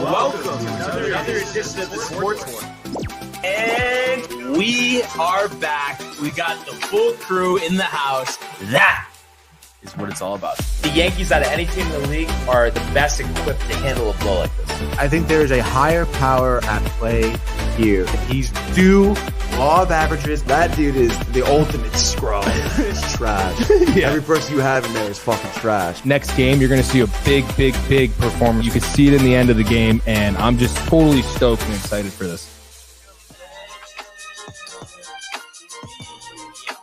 Welcome to another edition of the Sports One. And we are back. We got the full crew in the house. That is what it's all about. The Yankees, out of any team in the league, are the best equipped to handle a blow like this. I think there is a higher power at play here. He's due law of averages. That dude is the ultimate scrub. It's trash. Yeah. Every person you have in there is fucking trash. Next game, you're going to see a big performance. You can see it in the end of the game, and I'm just totally stoked and excited for this.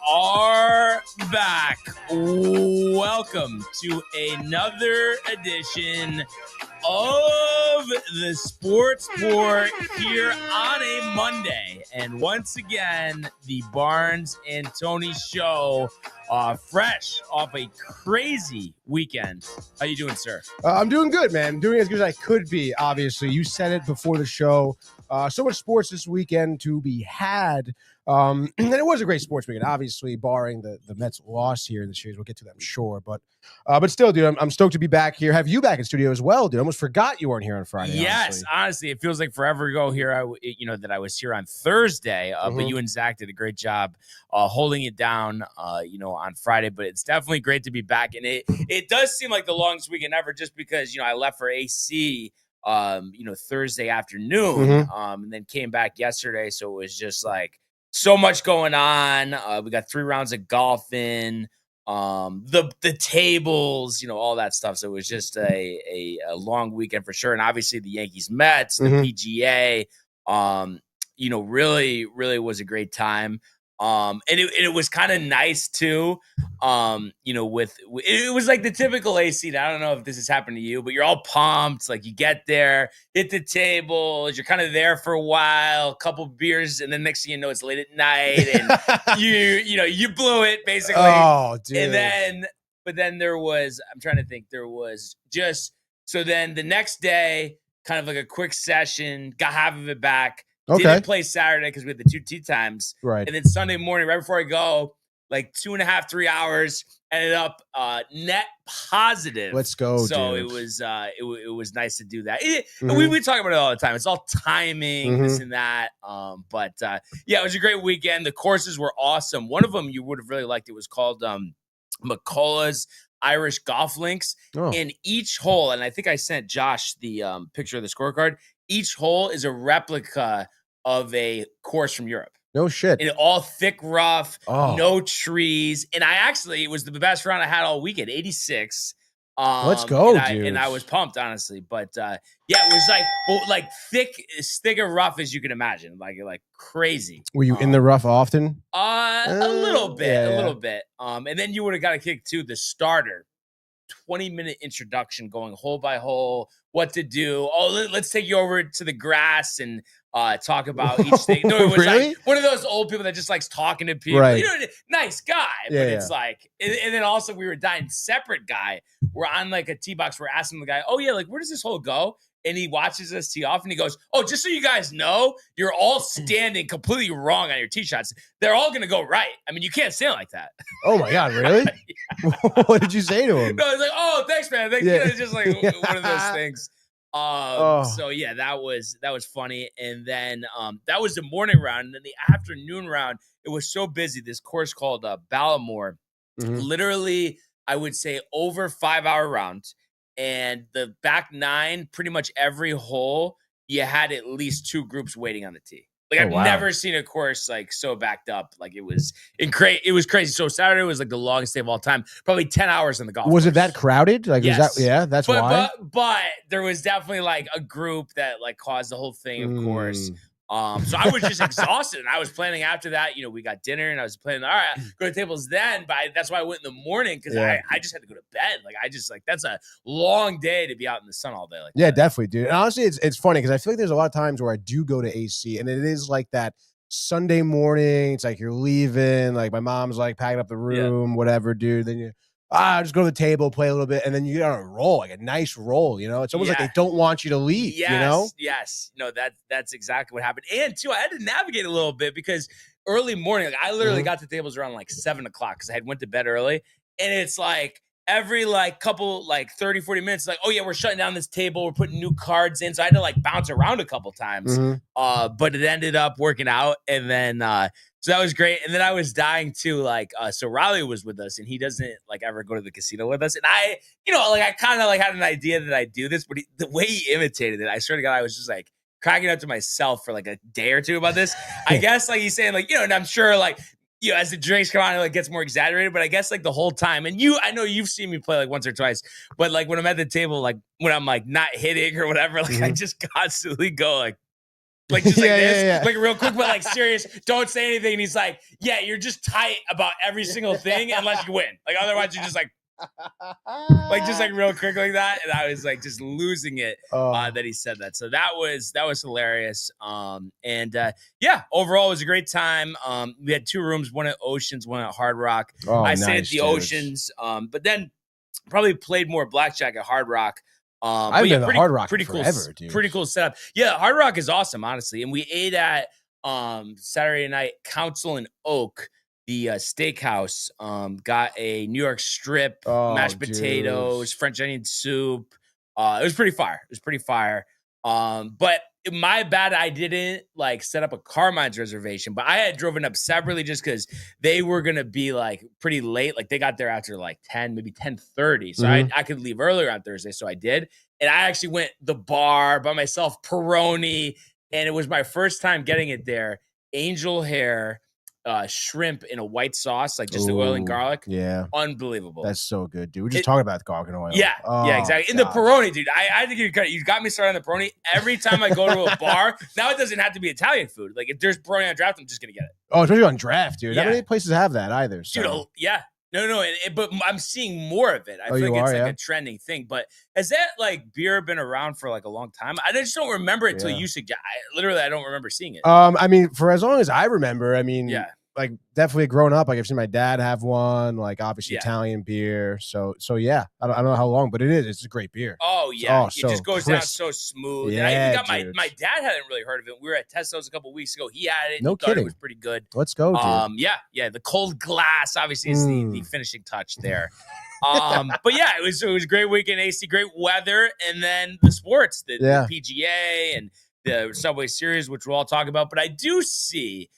Are back. Welcome to another edition of the Sports Report here on a Monday. And once again, the Barnes and Tony show, fresh off a crazy weekend. How you doing, sir? I'm doing good, man. Doing as good as I could be, obviously. You said it before the show. So much sports this weekend to be had. And it was a great sports weekend, obviously, barring the Mets loss here in the series. We'll get to that, I'm sure. But still, dude, I'm stoked to be back here. Have you back in studio as well, dude? I almost forgot you weren't here on Friday. Yes, honestly, it feels like forever ago here. That I was here on Thursday, but you and Zach did a great job holding it down, on Friday. But it's definitely great to be back, and it does seem like the longest weekend ever, just because I left for AC. Thursday afternoon, and then came back yesterday. So it was just like so much going on. We got 3 rounds of golf in, the tables, all that stuff. So it was just a long weekend for sure. And obviously the Yankees, Mets, the PGA, really was a great time. And it was kind of nice too. It was like the typical AC. I don't know if this has happened to you, but you're all pumped. Like you get there, hit the tables, you're kind of there for a while, a couple beers, and then next thing you know, it's late at night, and you blew it basically. Oh, dude. But then there was so then the next day, kind of like a quick session, got half of it back. Okay. Didn't play Saturday because we had the 2 tee times. Right. And then Sunday morning, right before I go, like 2.5, 3 hours, ended up net positive. Let's go, So dude. it was nice to do that. We talk about it all the time. It's all timing, this and that. But it was a great weekend. The courses were awesome. One of them you would have really liked. It was called McCullough's Irish Golf Links. Oh. And each hole, and I think I sent Josh the picture of the scorecard, each hole is a replica of a course from Europe. No shit. And all thick rough, no trees. And it was the best round I had all weekend, 86. Let's go, dude. And I was pumped, honestly. But it was like thick, as thick and rough as you can imagine, like crazy. Were you in the rough often? A little bit. And then you would have got a kick too. The starter, 20-minute introduction, going hole by hole, what to do. Let's take you over to the grass and talk about each thing. No, it was really? like one of those old people that just likes talking to people. Right. Nice guy, but it's like, and then also we were dying separate guy. We're on like a tee box. We're asking the guy, like, where does this hole go? And he watches us tee off and he goes, just so you guys know, you're all standing completely wrong on your tee shots. They're all going to go right. I mean, you can't stand like that. Oh my God, really? What did you say to him? No, he's like, thanks, man. It's just like one of those things. So yeah, that was funny. And then that was the morning round. And then the afternoon round, it was so busy. This course called Ballamore, literally, I would say over 5-hour round. And the back 9, pretty much every hole, you had at least 2 groups waiting on the tee. Like I've never seen a course like so backed up. Like it was crazy. So Saturday was like the longest day of all time. Probably 10 hours on the golf course. Was it that crowded? Like, yes. That's why. But there was definitely like a group that like caused the whole thing, of course. So I was just exhausted, and I was planning after that. We got dinner, and I was planning, all right, go to tables then. But that's why I went in the morning, because I just had to go to bed. Like that's a long day to be out in the sun all day. Like that. Definitely, dude. And honestly, it's funny because I feel like there's a lot of times where I do go to AC, and it is like that Sunday morning. It's like you're leaving. Like my mom's like packing up the room, whatever, dude. Then you. Just go to the table, play a little bit, and then you get on a roll, like a nice roll, It's almost like they don't want you to leave, Yes. No, that's exactly what happened. And, too, I had to navigate a little bit because early morning, like I literally got to tables around like 7 o'clock because I had went to bed early. And it's like every like couple, like 30, 40 minutes, like, oh yeah, we're shutting down this table. We're putting new cards in. So I had to like bounce around a couple times. But it ended up working out. And then, so that was great. And then I was dying too. Like, so Riley was with us and he doesn't like ever go to the casino with us. And I, like I kind of like had an idea that I do this, but the way he imitated it, I swear to God, I was just like cracking up to myself for like a day or two about this. I guess like he's saying like, and I'm sure like, as the drinks come on, it like gets more exaggerated, but I guess like the whole time, and I know you've seen me play like once or twice, but like when I'm at the table, like when I'm like not hitting or whatever, like I just constantly go like just like this, like real quick, but like serious, don't say anything. And he's like, yeah, you're just tight about every single thing unless you win. Like otherwise you're just like just like real quick like that. And I was like just losing it that he said that. So that was hilarious. Overall it was a great time. We had 2 rooms, one at Oceans, one at Hard Rock. I stayed at the Oceans, but then probably played more blackjack at Hard Rock. I've been to Hard Rock pretty forever, cool, dude. Pretty cool setup. Yeah, Hard Rock is awesome, honestly. And we ate at Saturday night Council and Oak, the steakhouse. Got a New York strip, mashed potatoes, French onion soup. It was pretty fire. But my bad, I didn't like set up a Carmine's reservation, but I had driven up separately just because they were gonna be like pretty late. Like they got there after like 10, maybe 10:30. So I could leave earlier on Thursday. So I did. And I actually went the bar by myself, Peroni, and it was my first time getting it there. Angel hair, shrimp in a white sauce, like just the oil and garlic. Yeah. Unbelievable. That's so good, dude. We're just talking about the garlic and oil. Yeah. Yeah, exactly. And the Peroni, dude. I had to give you credit. You got me started on the Peroni. Every time I go to a bar, now it doesn't have to be Italian food. Like if there's Peroni on draft, I'm just going to get it. Oh, especially on draft, dude. Not many places have that either. So. Dude, yeah. No. But I'm seeing more of it. I feel like it's like a trending thing. But has that like beer been around for like a long time? I just don't remember it until you suggest. I don't remember seeing it. I mean, for as long as I remember, like definitely growing up, like I've seen my dad have one, like obviously Italian beer. So yeah, I don't know how long, but it's a great beer. Oh yeah. It just goes down so smooth. Yeah, and I even got my dad hadn't really heard of it. We were at Testo's a couple weeks ago. He had it. No kidding. It was pretty good. Let's go, dude. Yeah. The cold glass obviously is the finishing touch there. But yeah, it was a great weekend, AC, great weather, and then the sports, the PGA and the Subway Series, which we'll all talk about. But I do see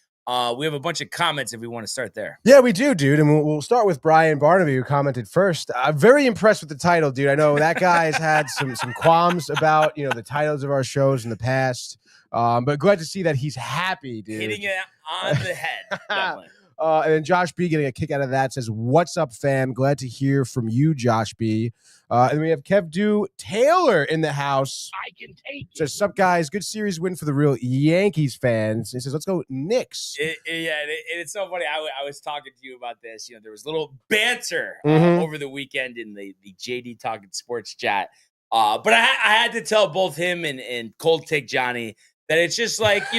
we have a bunch of comments if we want to start there. Yeah, we do, dude. And we'll start with Brian Barnaby, who commented first. I'm very impressed with the title, dude. I know that guy has had some qualms about, the titles of our shows in the past. But glad to see that he's happy, dude. Hitting it on the head. Definitely. And then Josh B getting a kick out of that says, "What's up, fam? Glad to hear from you, Josh B." And we have Kev Do Taylor in the house. I can take it. Says, "Sup, guys? Good series win for the real Yankees fans." He says, "Let's go Knicks." It's so funny. I was talking to you about this. There was a little banter over the weekend in the JD Talking Sports chat. But I had to tell both him and Cold Take Johnny that it's just like,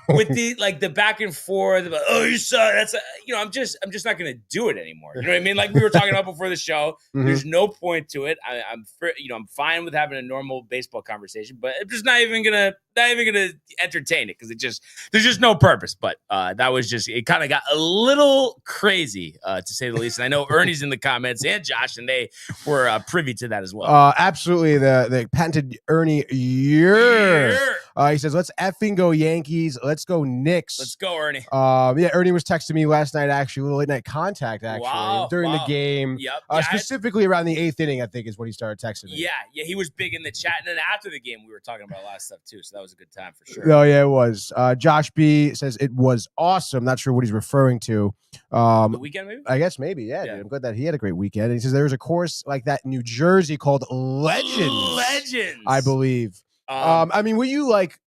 with the back and forth about, oh, you suck. That's I'm just not going to do it anymore. You know what I mean? Like we were talking about before the show, there's no point to it. I'm fine with having a normal baseball conversation, but I'm just not even going to entertain it because there's just no purpose. But that was it kind of got a little crazy to say the least. And I know Ernie's in the comments and Josh, and they were privy to that as well. Absolutely. The patented Ernie year. He says, "Let's effing go Yankees. Let's go Knicks." Let's go, Ernie. Ernie was texting me last night, actually, a little late night contact, actually, during the game. Yep. Specifically around the 8th inning, I think, is when he started texting me. Yeah, he was big in the chat. And then after the game, we were talking about a lot of stuff, too. So that was a good time for sure. Oh, yeah, it was. Josh B says it was awesome. Not sure what he's referring to. The weekend, maybe? I guess maybe, yeah. Dude. I'm glad that he had a great weekend. And he says there's a course like that in New Jersey called Legends, I believe. Were you like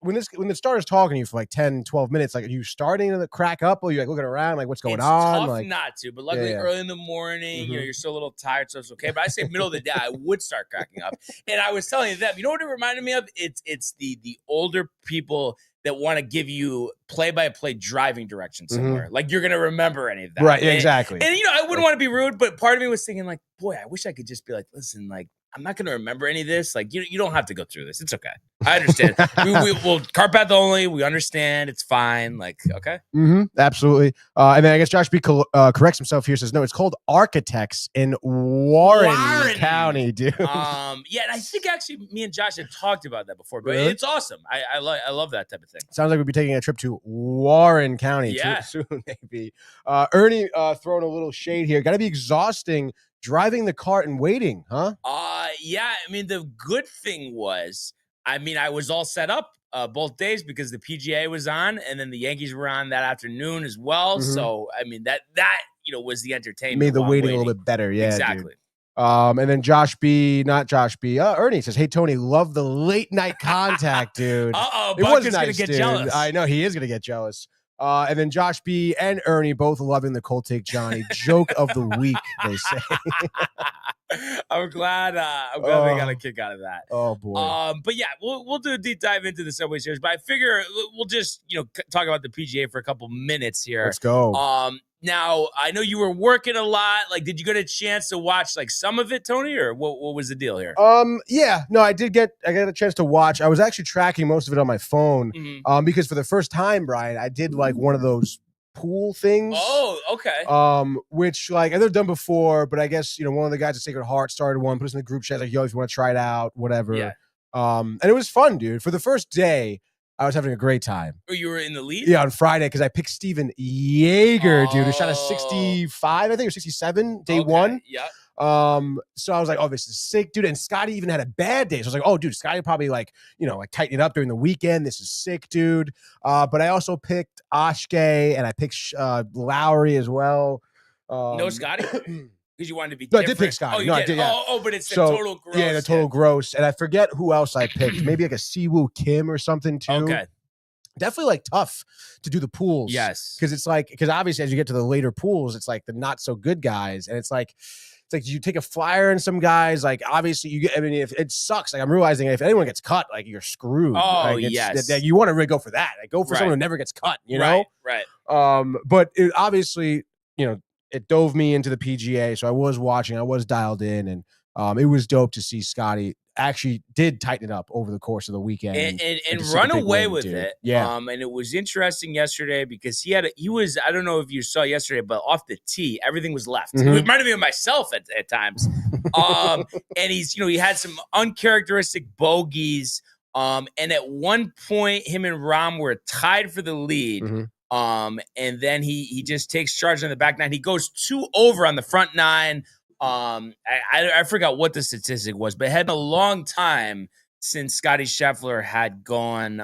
when the starter's talking to you for like 10, 12 minutes, like are you starting to crack up or you like looking around like what's going on? Tough like not to, but luckily early in the morning, you're still a little tired, so it's okay. But I say middle of the day, I would start cracking up. And I was telling them, you know what it reminded me of? It's the older people that want to give you play-by-play driving directions somewhere. Like you're gonna remember any of that. Right, exactly. And I wouldn't want to be rude, but part of me was thinking like, boy, I wish I could just be like, listen, like I'm not going to remember any of this. Like, you don't have to go through this. It's okay. I understand. We'll cart path only. We understand. It's fine. Like, okay. Absolutely. And then I guess Josh B corrects himself here. Says no, it's called Architects in Warren County, dude. Yeah, and I think actually me and Josh had talked about that before, but Really? it's awesome. I love that type of thing. Sounds like we'll be taking a trip to Warren County soon, maybe. Ernie throwing a little shade here. Got to be exhausting driving the cart and waiting, huh? Yeah. I mean, the good thing was, I was all set up both days because the PGA was on, and then the Yankees were on that afternoon as well. So, I mean, that was the entertainment. Made the waiting a little bit better. Yeah, exactly. Dude. And then Ernie says, "Hey Tony, love the late night contact, dude." It was nice, gonna get jealous. I know he is gonna get jealous. And then Josh B and Ernie both loving the Cold Take Johnny joke of the week. They say. I'm glad they got a kick out of that. Oh boy. But yeah, we'll do a deep dive into the Subway Series. But I figure we'll just talk about the PGA for a couple minutes here. Let's go. Now I know you were working a lot. Like, did you get a chance to watch like some of it, Tony, or what was the deal here? Yeah, no, I got a chance to watch. I was actually tracking most of it on my phone. Because for the first time, Brian, I did like one of those pool things. Oh, okay. Which like I've never done before, but I guess one of the guys at Sacred Heart started one, put us in the group chat like, yo, if you want to try it out, whatever. Yeah. And it was fun, dude. For the first day, I was having a great time. Oh, you were in the lead? Yeah, on Friday, because I picked Steven Yeager, dude, who shot a 65, I think, or 67, day one. Yeah. So I was like, oh, this is sick, dude. And Scotty even had a bad day. So I was like, oh, dude, Scotty probably like tighten it up during the weekend. This is sick, dude. But I also picked Oshke and I picked Lowry as well. No Scotty? Because you wanted to be No, different. I did pick Scotty. Oh, you no, did? I did, yeah. But it's the total gross. Yeah, the total gross. And I forget who else I picked. Maybe like a Siwoo Kim or something too. Okay. Definitely like tough to do the pools. Yes. Because obviously as you get to the later pools, it's like the not so good guys. And it's like you take a flyer on some guys, like obviously if it sucks, like I'm realizing if anyone gets cut, like you're screwed. Oh, like, yes. You want to really go for that. Like go for someone who never gets cut, you know? Right. But it obviously, it dove me into the PGA. So I was watching, I was dialed in, and it was dope to see Scotty actually did tighten it up over the course of the weekend and run away with it. Yeah. And it was interesting yesterday because he was, I don't know if you saw yesterday, but off the tee, everything was left. It reminded me of myself at times. And he had some uncharacteristic bogeys. And at one point, him and Rahm were tied for the lead. And then he just takes charge on the back nine. He goes 2 over on the front nine. I forgot what the statistic was, but it had been a long time since Scotty Scheffler had gone,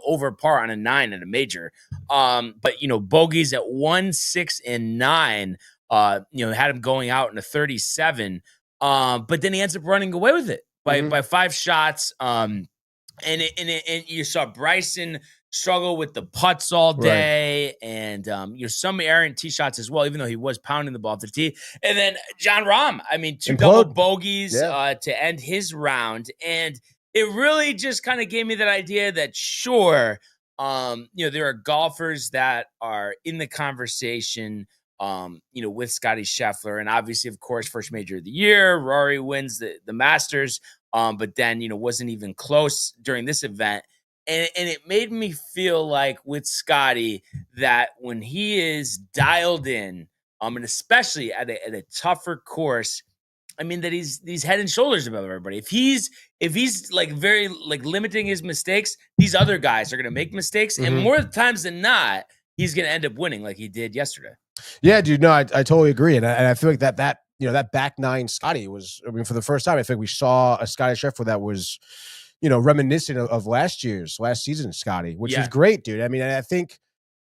over par on a 9 at a major. But bogeys at 1, 6, and 9, had him going out in a 37. But then he ends up running away with it by 5 shots. And you saw Bryson struggle with the putts all day, and some errant tee shots as well, even though he was pounding the ball off the tee. And then John Rahm, 2 double bogeys to end his round, and it really just kind of gave me that idea that sure, there are golfers that are in the conversation, with Scotty Scheffler, and obviously, of course, first major of the year, Rory wins the Masters, but then wasn't even close during this event. And it made me feel like with Scotty that when he is dialed in, and especially at a tougher course, that he's head and shoulders above everybody. If he's like very like limiting his mistakes, these other guys are going to make mistakes, and more times than not, he's going to end up winning like he did yesterday. Yeah, dude. No, I totally agree, and I feel like that back nine Scotty was. For the first time, I think we saw a Scotty Scheffler that was, reminiscent of last season's Scotty, which was great, dude. I think,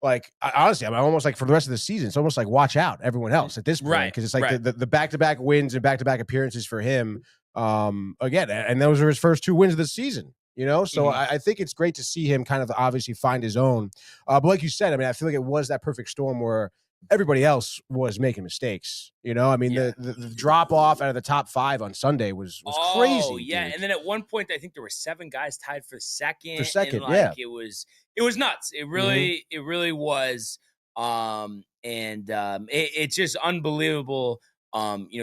like, honestly, I'm almost like for the rest of the season, it's almost like watch out everyone else at this point, because it's like the back-to-back wins and back-to-back appearances for him. Again, and those are his first 2 wins of the season. So I think it's great to see him kind of obviously find his own. But like you said, I feel like it was that perfect storm where everybody else was making mistakes. The drop off out of the top 5 on Sunday was crazy. Oh yeah, dude. And then at one point I think there were 7 guys tied for second. Yeah, it was nuts. It really was. It's just unbelievable.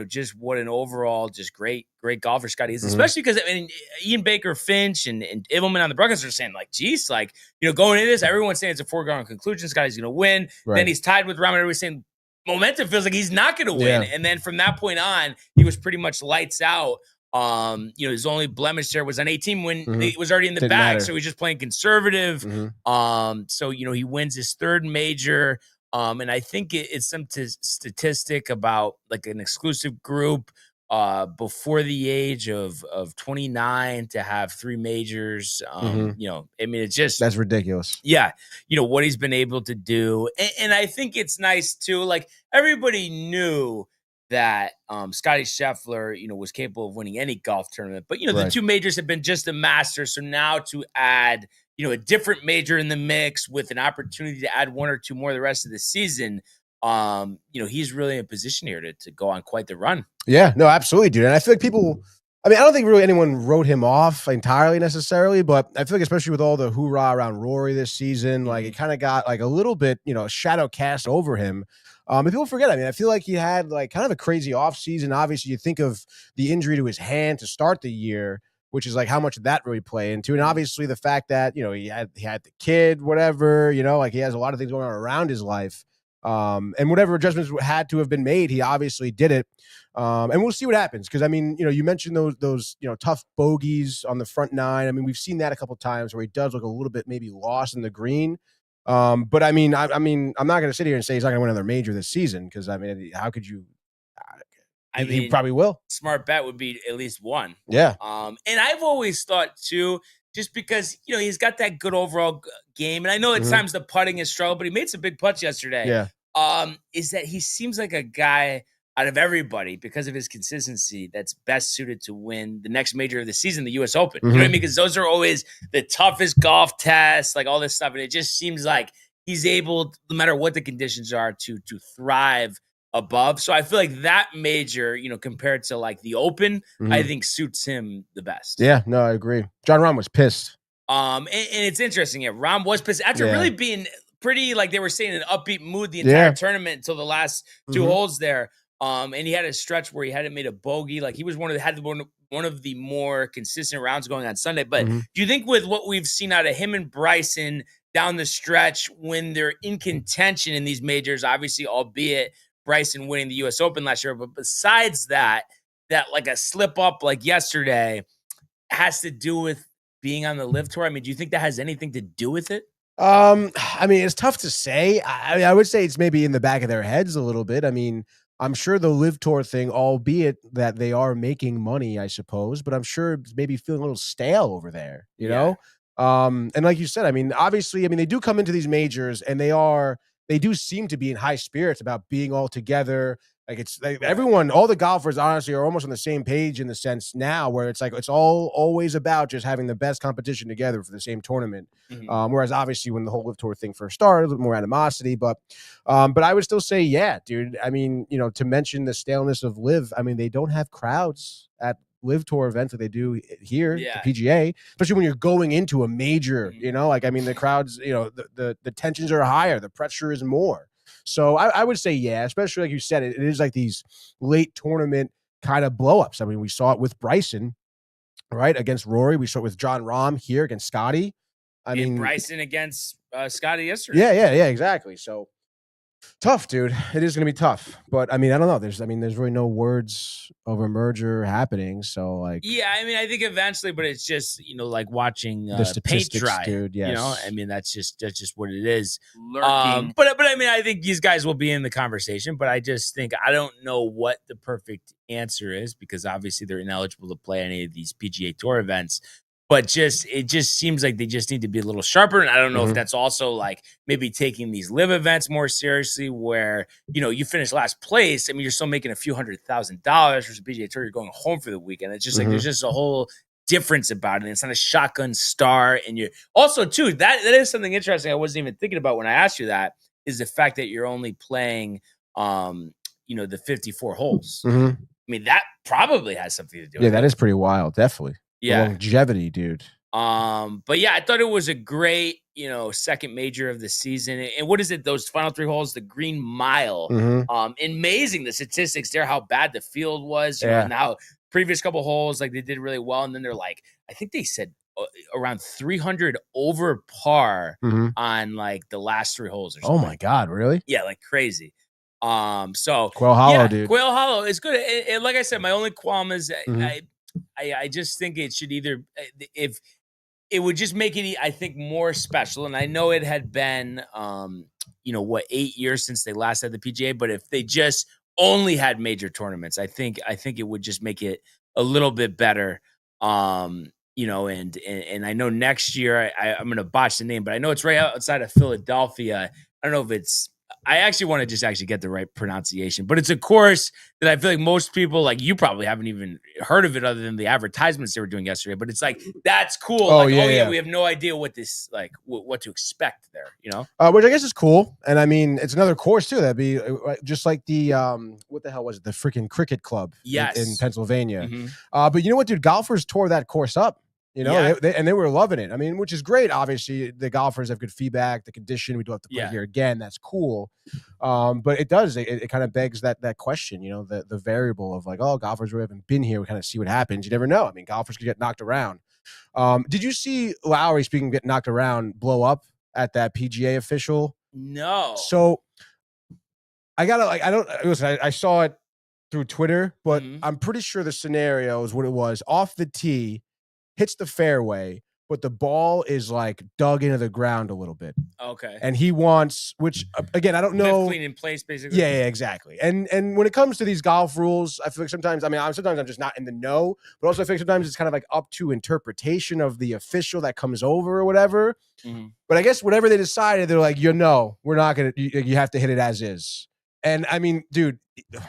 Just what an overall just great golfer Scotty is, especially because I mean Ian Baker Finch and Immelman on the broadcast are saying like, geez, like, going into this, everyone's saying it's a foregone conclusion. Scotty's going to win. Right. Then he's tied with Rahm, and everybody's saying momentum feels like he's not going to win. And then from that point on, he was pretty much lights out. His only blemish there was on 18 when it was already in the bag. So he's just playing conservative. So he wins his third major. And I think it's some statistic about like an exclusive group before the age of 29 to have 3 majors. I mean, it's just, that's ridiculous. Yeah. What he's been able to do. And I think it's nice too. Like everybody knew that Scotty Scheffler, was capable of winning any golf tournament. But, the 2 majors have been just a Masters. So now to add, a different major in the mix with an opportunity to add 1 or 2 more the rest of the season, he's really in a position here to go on quite the run. Yeah, no, absolutely, dude. And I feel like I don't think really anyone wrote him off entirely necessarily, but I feel like especially with all the hoorah around Rory this season, like it kind of got like a little bit, shadow cast over him. And people forget, I feel like he had like kind of a crazy offseason. Obviously, you think of the injury to his hand to start the year, which is like how much that really play into. And obviously the fact that, he had the kid, whatever, like he has a lot of things going on around his life. And whatever adjustments had to have been made, he obviously did it. And we'll see what happens. Cause you mentioned those tough bogeys on the front 9. We've seen that a couple of times where he does look a little bit maybe lost in the green. But I'm not going to sit here and say he's not going to win another major this season. Cause how could you, he probably will. Smart bet would be at least 1. Yeah. And I've always thought too, just because, he's got that good overall game. And I know at times the putting is struggle, but he made some big putts yesterday. Yeah. Is that he seems like a guy out of everybody because of his consistency that's best suited to win the next major of the season, the U.S. Open. You know what I mean? Because those are always the toughest golf tests, like all this stuff. And it just seems like he's able, no matter what the conditions are, to thrive above. So I feel like that major, compared to like the Open, I think suits him the best. Yeah, no, I agree. John Rahm was pissed. And it's interesting. Yeah, Rahm was pissed after really being pretty, like they were saying, in an upbeat mood the entire tournament until the last 2 holes there. And he had a stretch where he hadn't made a bogey. Like he was one of the more consistent rounds going on Sunday. But do you think with what we've seen out of him and Bryson down the stretch when they're in contention in these majors, obviously, albeit Bryson winning the U.S. Open last year, but besides that like a slip up like yesterday has to do with being on the Live Tour? Do you think that has anything to do with it? It's tough to say. I would say it's maybe in the back of their heads a little bit. I'm sure the Live Tour thing, albeit that they are making money, I suppose, but I'm sure it's maybe feeling a little stale over there, you know? And like you said, obviously, they do come into these majors and they do seem to be in high spirits about being all together. Like it's like everyone, all the golfers honestly are almost on the same page in the sense now where it's like, it's always about just having the best competition together for the same tournament. Whereas obviously when the whole Live Tour thing first started, a little more animosity, but I would still say, yeah, dude, to mention the staleness of Live, they don't have crowds at Live Tour events that they do here, the PGA, especially when you're going into a major, the crowds, the tensions are higher, the pressure is more. So I would say, yeah, especially like you said, it is like these late tournament kind of blowups. We saw it with Bryson, right, against Rory. We saw it with John Rahm here against Scotty. Bryson against Scotty yesterday. Yeah, exactly. So tough, dude. It is going to be tough. But I don't know. There's really no words of a merger happening. So like, yeah, I think eventually, but it's just, like watching the paint dry, dude. Yes. That's just what it is. But I think these guys will be in the conversation, but I just think, I don't know what the perfect answer is because obviously they're ineligible to play any of these PGA Tour events. But it just seems like they just need to be a little sharper. And I don't know if that's also like maybe taking these live events more seriously where, you finish last place. You're still making a few $100,000 for the PGA Tour. You're going home for the weekend. It's just like there's just a whole difference about it. It's not a shotgun star. And you're also, too, that is something interesting I wasn't even thinking about when I asked you that is the fact that you're only playing, the 54 holes. That probably has something to do with it. Yeah, that is pretty wild. Definitely. Yeah. The longevity, dude. But yeah, I thought it was a great, second major of the season. And what is it? Those final 3 holes, the Green Mile. Amazing the statistics there, how bad the field was, and how previous couple holes, like, they did really well. And then they're like, I think they said around 300 over par on like the last 3 holes or something. Oh my God, really? Yeah, like crazy. So Quail Hollow, dude. Quail Hollow is good. And like I said, my only qualm is I just think it should either, if it would just make it, I think, more special. And I know it had been, 8 years since they last had the PGA, but if they just only had major tournaments, I think it would just make it a little bit better. And I know next year I'm going to botch the name, but I know it's right outside of Philadelphia. I don't know if it's, I actually want to just get the right pronunciation, but it's a course that I feel like most people, like you, probably haven't even heard of it other than the advertisements they were doing yesterday. But it's like, that's cool. We have no idea what this, like, what to expect there, Which I guess is cool. And I mean, it's another course too. That'd be just like the, what the hell was it? The freaking cricket club in Pennsylvania. But you know what, dude? Golfers tore that course up. They were loving it. I mean, which is great. Obviously, the golfers have good feedback. The condition, we do have to put it here again. That's cool. But it does. It kind of begs that question. The variable of like, oh, golfers who haven't been here, we kind of see what happens. You never know. I mean, golfers could get knocked around. Did you see Lowry, speaking of getting knocked around, blow up at that PGA official? No. So I saw it through Twitter, but I'm pretty sure the scenario is what it was. Off the tee, hits the fairway, but the ball is like dug into the ground a little bit. Okay. And he wants, which again, I don't know. Clean in place, basically. Yeah, exactly. And when it comes to these golf rules, I feel like sometimes I'm just not in the know, but also I think sometimes it's kind of like up to interpretation of the official that comes over or whatever. But I guess whatever they decided, they're like, we're not going to, you have to hit it as is. And I mean, dude,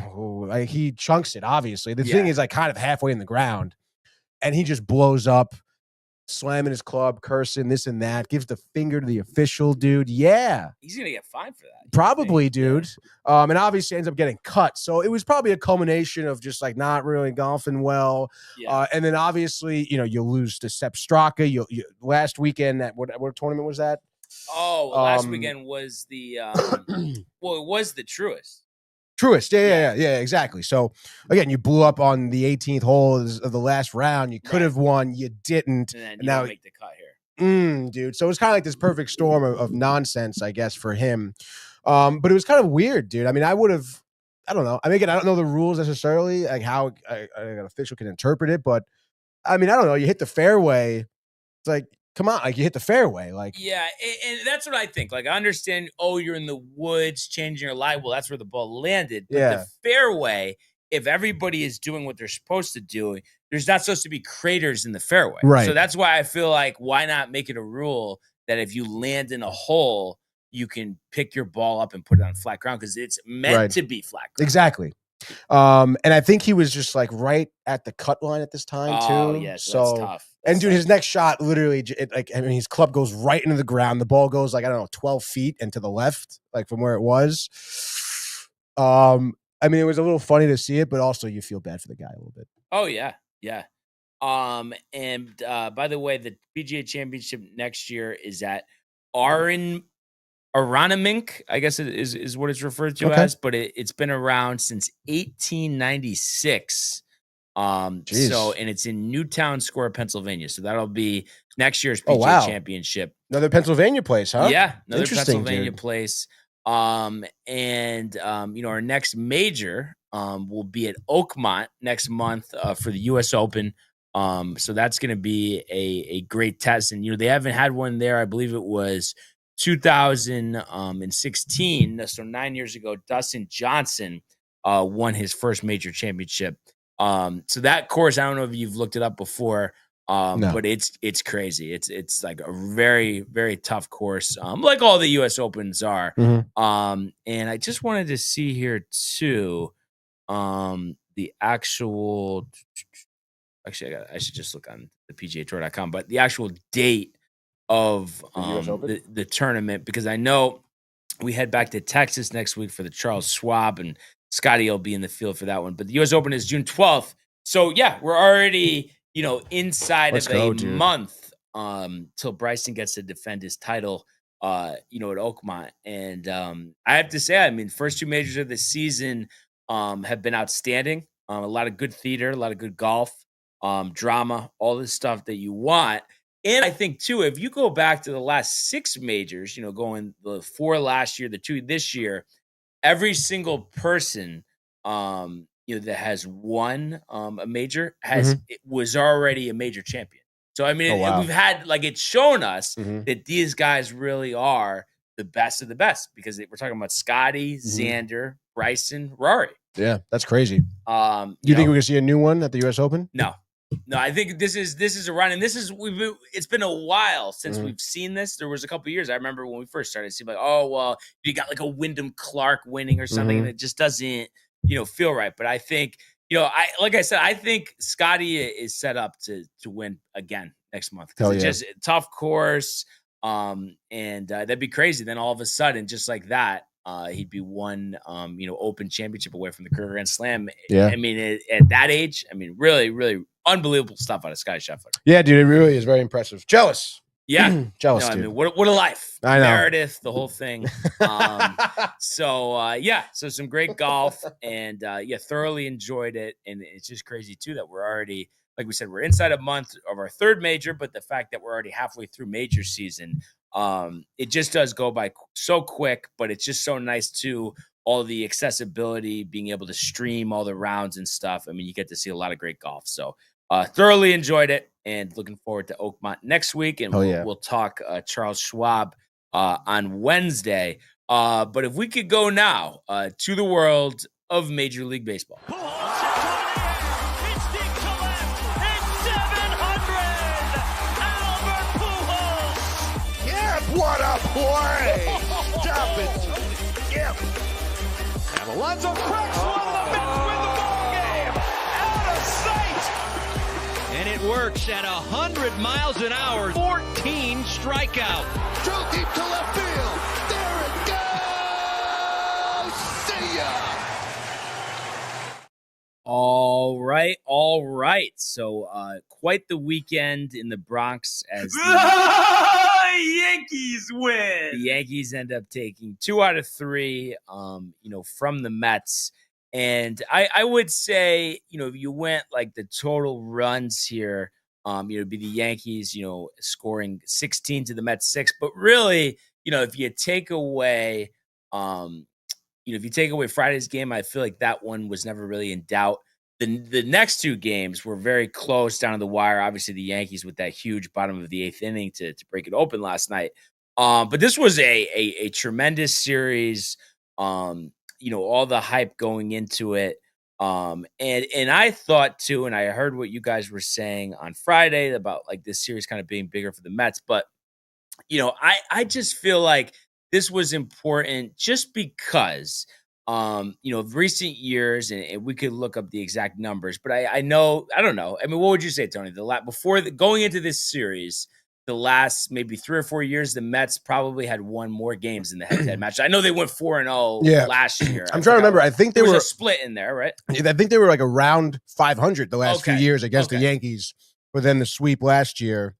like he chunks it, obviously. The thing is like kind of halfway in the ground. And he just blows up, slamming his club, cursing, this and that, gives the finger to the official, dude. Yeah. He's going to get fined for that. Probably, dude. Yeah. And obviously ends up getting cut. So it was probably a culmination of just like not really golfing well. Yeah. And then obviously, you lose to Sepp Straka. You last weekend, what tournament was that? Oh, last weekend was the, it was the Truist. Yeah, exactly. So again, you blew up on the 18th hole of the last round. You could have won, you didn't. And then you now make the cut here. Dude. So it was kind of like this perfect storm of nonsense, I guess, for him. But it was kind of weird, dude. I mean, I don't know. I mean, again, I don't know the rules necessarily, like how an official can interpret it, but I mean, I don't know. You hit the fairway. It's like, come on, like you hit the fairway, like and that's what I think. Like I understand, you're in the woods, changing your light. Well, that's where the ball landed. But the fairway, if everybody is doing what they're supposed to do, there's not supposed to be craters in the fairway. Right. So that's why I feel like why not make it a rule that if you land in a hole, you can pick your ball up and put it on flat ground because it's meant to be flat ground. Exactly. And I think he was just like right at the cut line at this time too. Oh yes, so that's tough. And dude, his next shot literally, his club goes right into the ground. The ball goes like, I don't know, 12 feet and to the left, like from where it was. I mean, it was a little funny to see it, but also you feel bad for the guy a little bit. Oh yeah. And by the way, the PGA Championship next year is at Aranamink, I guess it is what it's referred to as, but it's been around since 1896. And it's in Newtown Square, Pennsylvania. So that'll be next year's PGA Championship. Another Pennsylvania place, huh? Yeah, another Pennsylvania place. Our next major will be at Oakmont next month for the U.S. Open. So that's going to be a great test. And they haven't had one there. I believe it was 2016. So 9 years ago, Dustin Johnson won his first major championship. So that course, I don't know if you've looked it up before, but it's crazy. It's like a very, very tough course, like all the U.S. Opens are. And I just wanted to see here too, the actual. Actually, I should just look on the PGAtour.com, but the actual date of the tournament, because I know we head back to Texas next week for the Charles Schwab, and Scotty will be in the field for that one. But the U.S. Open is June 12th. So, yeah, we're already, inside of a month till Bryson gets to defend his title, at Oakmont. And I have to say, I mean, first two majors of the season have been outstanding. A lot of good theater, a lot of good golf, drama, all this stuff that you want. And I think, too, if you go back to the last 6 majors, going the 4 last year, the 2 this year, every single person, that has won a major was already a major champion. So, I mean, we've had, it's shown us that these guys really are the best of the best, because we're talking about Scotty, Xander, Bryson, Rory. Yeah, that's crazy. Do you think we're going to see a new one at the U.S. Open? No, I think this is a run, and it's been a while since we've seen this. There was a couple of years. I remember when we first started to see, you got like a Wyndham Clark winning or something, and it just doesn't, feel right. But I think, I think Scotty is set up to win again next month, because it's just a tough course, and that'd be crazy. Then all of a sudden, just like that, he'd be one, Open championship away from the career Grand Slam. Yeah. I mean, at that age, I mean, really, really unbelievable stuff out of Scotty Scheffler. Yeah, dude, it really is very impressive. Jealous. Yeah. Jealous, dude. I mean, what a life. I know. Meredith, the whole thing. So some great golf, and thoroughly enjoyed it. And it's just crazy, too, that we're already, like we said, we're inside a month of our 3rd major, but the fact that we're already halfway through major season, it just does go by so quick. But it's just so nice, too, all the accessibility, being able to stream all the rounds and stuff. I mean, you get to see a lot of great golf. So thoroughly enjoyed it, and looking forward to Oakmont next week. And we'll talk Charles Schwab on Wednesday. But if we could go now to the world of Major League Baseball. What a play! Stop it! Yep. And Alonso cracks one of the Mets win the ball game. Out of sight. And it works at 100 miles an hour. 14 strikeout. Drove deep to left field. There it goes. See ya. All right. So quite the weekend in the Bronx as Yankees win. The Yankees end up taking 2 out of 3, from the Mets. And I would say, if you went like the total runs here, it'd be the Yankees, scoring 16 to the Mets 6. But really, if you take away, Friday's game, I feel like that one was never really in doubt. The next 2 games were very close down to the wire. Obviously, the Yankees with that huge bottom of the 8th inning to break it open last night. But this was a tremendous series. All the hype going into it. And I thought too, and I heard what you guys were saying on Friday about like this series kind of being bigger for the Mets. But I just feel like this was important just because. Of recent years, and we could look up the exact numbers, but I don't know. I mean, what would you say, Tony? Going into this series, the last maybe 3 or 4 years, the Mets probably had won more games in the head-to-head match. I know they went 4-0 last year. I'm trying to remember. I think there was a split in there, right? I think they were like around 500 the last few years against the Yankees, but then the sweep last year.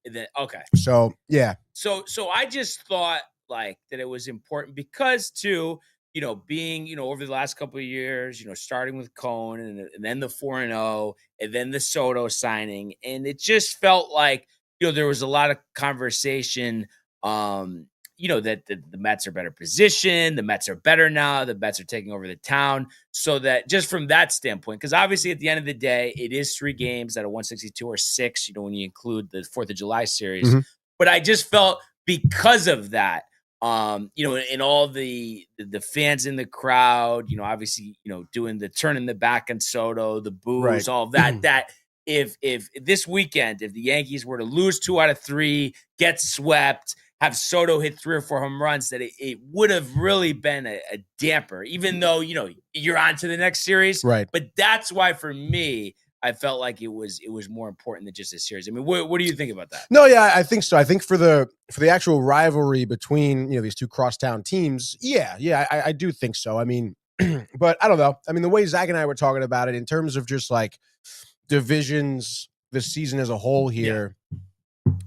So yeah. So I just thought like that it was important because too. Being, over the last couple of years, starting with Cone and then the 4-0 and then the Soto signing. And it just felt like, there was a lot of conversation, that the Mets are better positioned. The Mets are better now. The Mets are taking over the town. So that just from that standpoint, because obviously at the end of the day, it is 3 games out of 162 or 6, when you include the 4th of July series. But I just felt because of that, and all the fans in the crowd, obviously, doing the turning the back on Soto, the boos, all of that, that if this weekend, if the Yankees were to lose 2 out of 3, get swept, have Soto hit 3 or 4 home runs, that it would have really been a damper, even though, you're on to the next series. Right. But that's why for me, I felt like it was more important than just a series. I mean, what do you think about that? No, yeah, I think so. I think for the actual rivalry between these 2 crosstown teams, I do think so. I mean, but I don't know. I mean, the way Zach and I were talking about it in terms of just like divisions, the season as a whole here,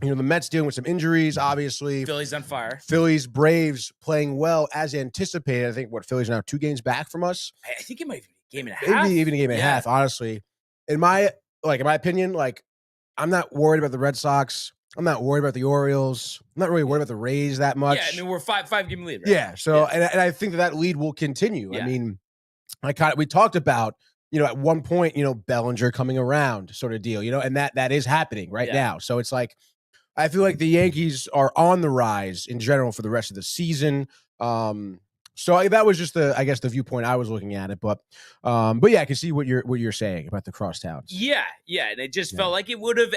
the Mets dealing with some injuries, obviously. Philly's on fire. Phillies, Braves playing well as anticipated. I think Phillies are now 2 games back from us. I think it might be a game and a half. Maybe even a game and a half, honestly. In my opinion, I'm not worried about the Red Sox. I'm not worried about the Orioles. I'm not really worried about the Rays that much. Yeah, I mean, we're five game lead, right? Yeah. So, and I think that lead will continue. Yeah. I mean, we talked about, at one point, Bellinger coming around sort of deal, and that is happening right now. So it's like, I feel like the Yankees are on the rise in general for the rest of the season. So that was just the viewpoint I was looking at it, but yeah, I can see what you're saying about the crosstowns. Yeah, and it just felt like it would have,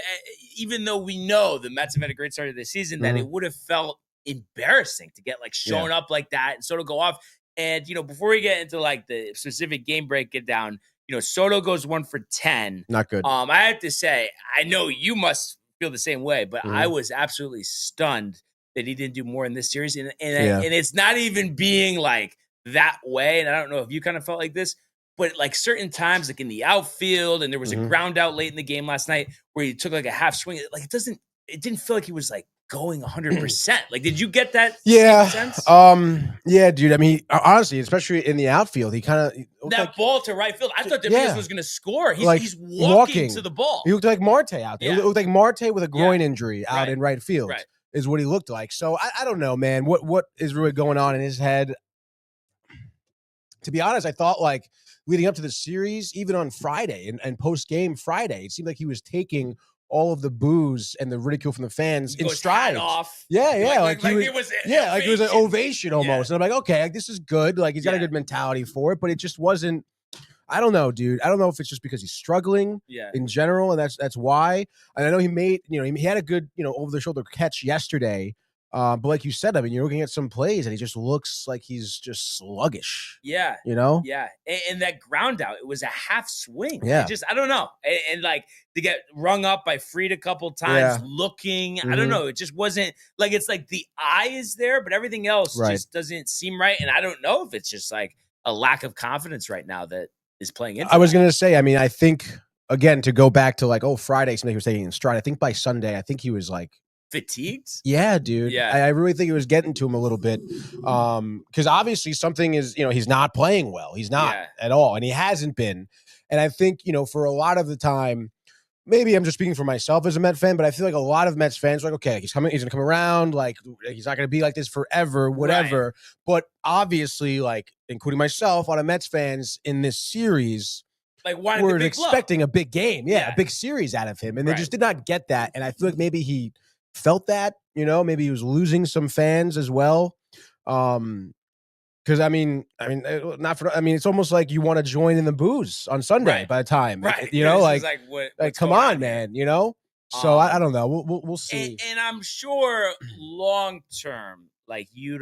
even though we know the Mets have had a great start of the season, that it would have felt embarrassing to get shown up like that and Soto go off. And before we get into the specific game breakdown, Soto goes 1 for 10. Not good. I have to say, I know you must feel the same way, but I was absolutely stunned that he didn't do more in this series. And it's not even being that way. And I don't know if you kind of felt like this, but certain times, in the outfield, and there was a ground out late in the game last night where he took a half swing. It didn't feel like he was going 100%. Did you get that? Sense? Yeah, dude. I mean, honestly, especially in the outfield, he kind of that ball to right field. I thought Dominguez was going to score. He's walking to the ball. He looked like Marte out there. Yeah. He looked like Marte with a groin injury out in right field. Right. Is what he looked like. So I don't know, man. What is really going on in his head? To be honest, I thought leading up to the series, even on Friday and post game Friday, it seemed like he was taking all of the boos and the ridicule from the fans in stride. Off. Yeah. It was an ovation almost. And I'm like, okay, this is good. He's got a good mentality for it, but it just wasn't. I don't know, dude. I don't know if it's just because he's struggling in general, and that's why. And I know he made, he had a good, over the shoulder catch yesterday. But like you said, I mean, you're looking at some plays and he just looks like he's just sluggish. Yeah. Yeah. And that ground out, it was a half swing. Yeah. I don't know. And to get rung up by Fried a couple times, looking, I don't know. It just wasn't it's the eye is there, but everything else just doesn't seem right. And I don't know if it's just a lack of confidence right now that is playing into I was going to say, I mean, I think, again, to go back to Friday, something he was taking in stride. I think by Sunday, I think he was fatigued. Yeah, dude. Yeah. I really think it was getting to him a little bit. Because obviously something is, he's not playing well. He's not at all. And he hasn't been. And I think, for a lot of the time, maybe I'm just speaking for myself as a Met fan, but I feel like a lot of Mets fans are okay, he's going to come around. He's not going to be like this forever, whatever. Right. But obviously, including myself, a lot of Mets fans in this series, were expecting a big game. Yeah, a big series out of him. And they just did not get that. And I feel like maybe he felt that, maybe he was losing some fans as well. Because it's almost like you want to join in the booze on Sunday by the time, come on, man, So I don't know. We'll see. And I'm sure long term, you're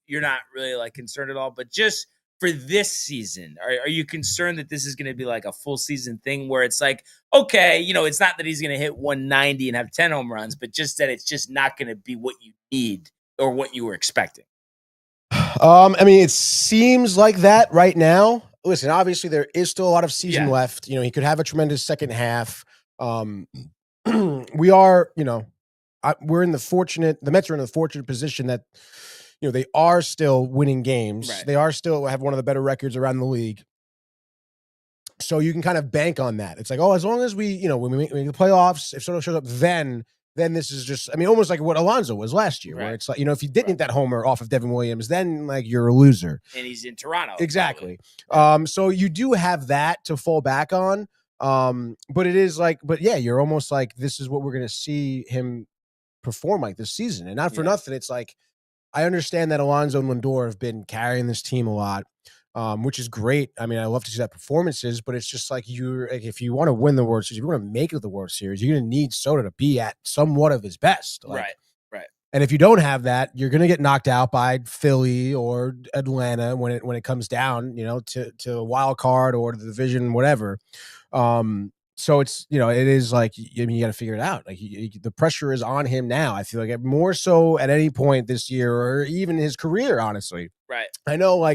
not really concerned at all. But just for this season, are you concerned that this is going to be a full season thing where it's okay, it's not that he's going to hit 190 and have 10 home runs, but just that it's just not going to be what you need or what you were expecting? I mean, it seems like that right now. Listen, obviously there is still a lot of season left. He could have a tremendous second half. We are, we're in the Mets are in the fortunate position that, they are still winning games. Right. They are still have one of the better records around the league. So you can kind of bank on that. It's as long as we, when we make the playoffs, if Soto shows up, then this is just, almost like what Alonso was last year, where it's if you didn't hit that homer off of Devin Williams, then you're a loser. And he's in Toronto. Exactly. So you do have that to fall back on. But it is you're almost this is what we're going to see him perform this season. And not for nothing. It's I understand that Alonso and Lindor have been carrying this team a lot, which is great. I mean, I love to see that performances, but it's just if you want to win the World Series, if you want to make it to the World Series, you're going to need Soto to be at somewhat of his best. Right. And if you don't have that, you're going to get knocked out by Philly or Atlanta when it comes down, to a wild card or to the division, whatever. So it's, it is you got to figure it out. The pressure is on him now. I feel like more so at any point this year or even his career, honestly. Right. I know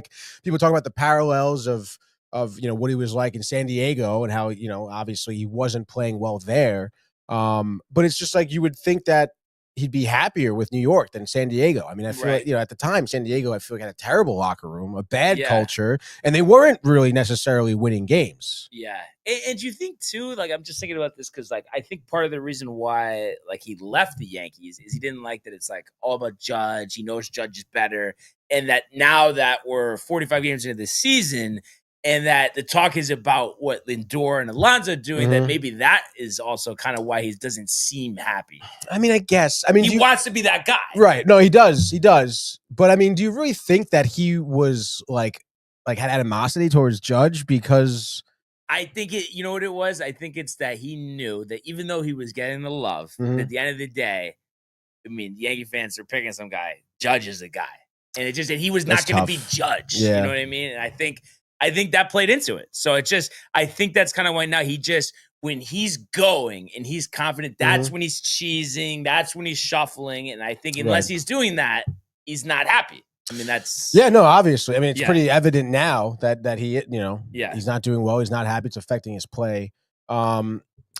people talk about the parallels of what he was like in San Diego and how, obviously he wasn't playing well there. But it's just you would think that he'd be happier with New York than San Diego. I mean, I feel like, at the time, San Diego, I feel like had a terrible locker room, a bad culture, and they weren't really necessarily winning games. Yeah. And you think too, like, I'm just thinking about this because, like, I think part of the reason why, like, he left the Yankees is he didn't like that it's like all about Judge. He knows Judge is better. And that now that we're 45 games into the season, and that the talk is about what Lindor and Alonso are doing, that maybe that is also kind of why he doesn't seem happy. I mean, I guess. I mean, he wants to be that guy. Right. No, he does. He does. But, I mean, do you really think that he was, like had animosity towards Judge? Because I think you know what it was? I think it's that he knew that even though he was getting the love, at the end of the day, I mean, Yankee fans are picking some guy. Judge is a guy. And it just that he was not going to be Judge. Yeah. You know what I mean? And I think that played into it. So I think that's kind of why now when he's going and he's confident, that's when he's cheesing, that's when he's shuffling. And I think unless he's doing that, he's not happy. I mean, that's... Yeah, no, obviously. I mean, it's pretty evident now that he, he's not doing well. He's not happy. It's affecting his play. I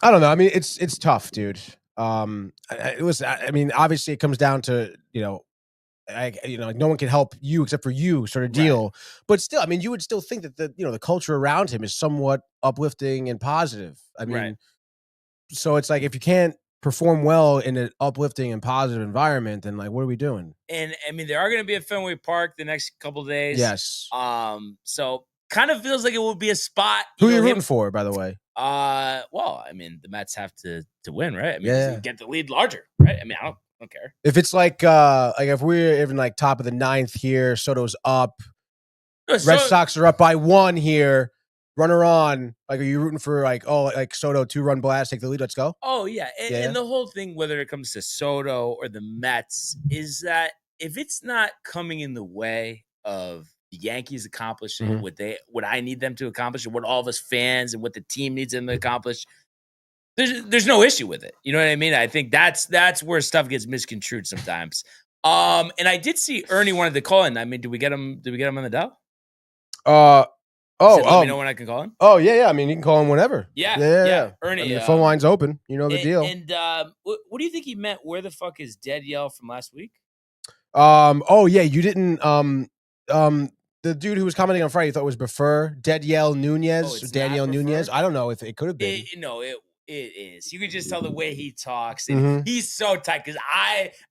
don't know. I mean, it's tough, dude. I mean, obviously it comes down to, no one can help you except for you sort of deal. Right. But still, I mean, you would still think that the culture around him is somewhat uplifting and positive. I mean, so it's like, if you can't perform well in an uplifting and positive environment, then like, what are we doing? And I mean, they are going to be at Fenway Park the next couple of days. Yes. So kind of feels like it will be a spot. Who are you rooting for, by the way? Well, I mean, the Mets have to win, right? I mean, get the lead larger, right? I mean, I don't care. If it's like if we're even like top of the ninth here, Soto's up. Red Sox are up by 1 here. Runner on. Like, are you rooting for like Soto 2-run blast, take the lead? Let's go. Oh yeah. And the whole thing, whether it comes to Soto or the Mets, is that if it's not coming in the way of the Yankees accomplishing what I need them to accomplish, and what all of us fans and what the team needs them to accomplish, there's no issue with it. You know what I mean? I think that's where stuff gets misconstrued sometimes. And I did see Ernie wanted to call in. I mean, did we get him on the dial? Let me know when I can call him. Oh yeah. I mean, you can call him whenever. Yeah. Ernie, I mean, the phone line's open. You know the deal. And what do you think he meant? Where the fuck is Dead Yell from last week? Oh yeah, you didn't. The dude who was commenting on Friday thought it was Prefer Daniel Nunez. Daniel Nunez. I don't know if it could have been. It is. You can just tell the way he talks. And he's so tight because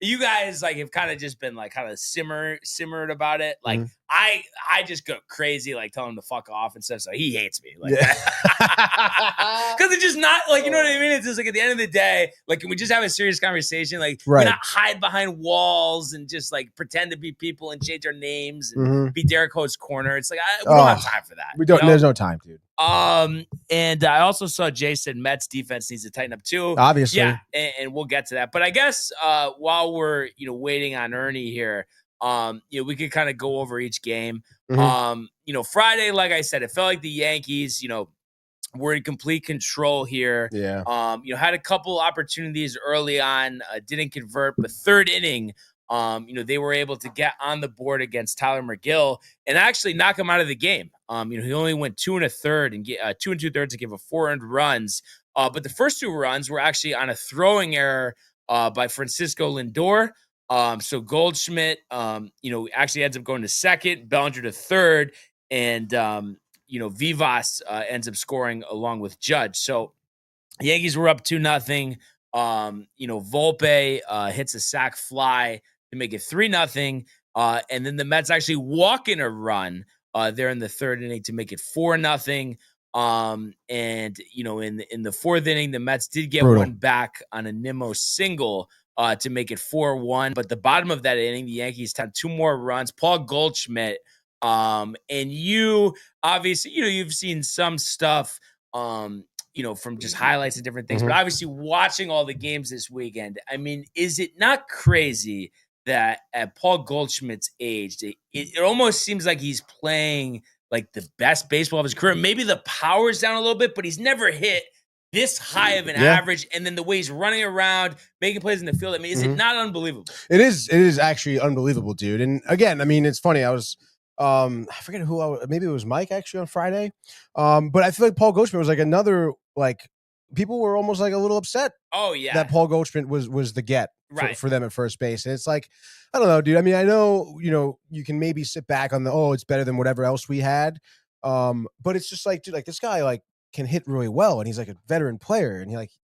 you guys like have kind of just been like kind of simmered about it. Like I just go crazy, like telling him to fuck off and stuff. So he hates me. Like, because it's just not like, you know what I mean? It's just like at the end of the day, like, can we just have a serious conversation? Like, we not hide behind walls and just like pretend to be people and change our names and be Derek Ho's corner. It's like, we don't have time for that. We don't. There's no time, dude. And I also saw Jay said Mets defense needs to tighten up too. Obviously. Yeah, and we'll get to that. But I guess while we're waiting on Ernie here, we could kind of go over each game. Friday, like I said, it felt like the Yankees, were in complete control here. Yeah. Had a couple opportunities early on, didn't convert, but third inning, they were able to get on the board against Tyler McGill and actually knock him out of the game. He only went 2 1/3 and 2 2/3 and gave up 4 earned runs. But the first 2 runs were actually on a throwing error by Francisco Lindor. So Goldschmidt, actually ends up going to second, Bellinger to third, and Vivas ends up scoring along with Judge. So the Yankees were up 2-0. Volpe hits a sac fly to make it 3-0. And then the Mets actually walk in a run there in the third inning to make it 4-0. And in the fourth inning, the Mets did get one back on a Nimmo single to make it 4-1. But the bottom of that inning, the Yankees had 2 more runs. Paul Goldschmidt, and you obviously, you've seen some stuff, from just highlights and different things, but obviously watching all the games this weekend, I mean, is it not crazy that at Paul Goldschmidt's age, it almost seems like he's playing like the best baseball of his career? Maybe the power's down a little bit, but he's never hit this high of an average. And then the way he's running around, making plays in the field, I mean, is it not unbelievable? It is actually unbelievable, dude. And again, I mean, it's funny. I was, I forget maybe it was Mike actually on Friday. But I feel like Paul Goldschmidt was like another, like, people were almost like a little upset. Oh yeah, that Paul Goldschmidt was the get right. for them at first base. And it's like, I don't know, dude. I mean, I know, you can maybe sit back on it's better than whatever else we had. But it's just like, dude, like this guy like can hit really well, and he's like a veteran player, and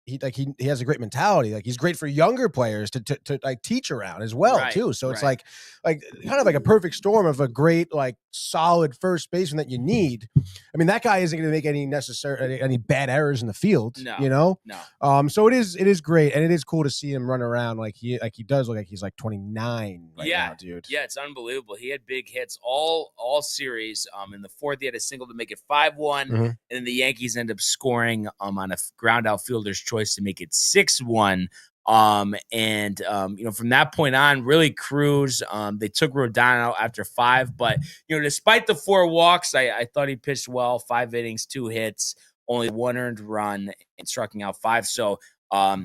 he has a great mentality. Like he's great for younger players to like teach around as well too. So it's like kind of like a perfect storm of a great like solid first baseman that you need. I mean, that guy isn't going to make any bad errors in the field. No. So it is great, and it is cool to see him run around like he does look like he's like 29 right now, dude. Yeah, it's unbelievable. He had big hits all series. In the fourth, he had a single to make it 5-1, and then the Yankees end up scoring on a ground out fielder's choice to make it 6-1. From that point on, really Cruz, they took Rodano after 5, but despite the 4 walks, I thought he pitched well. 5 innings, 2 hits, only 1 earned run, and striking out 5. So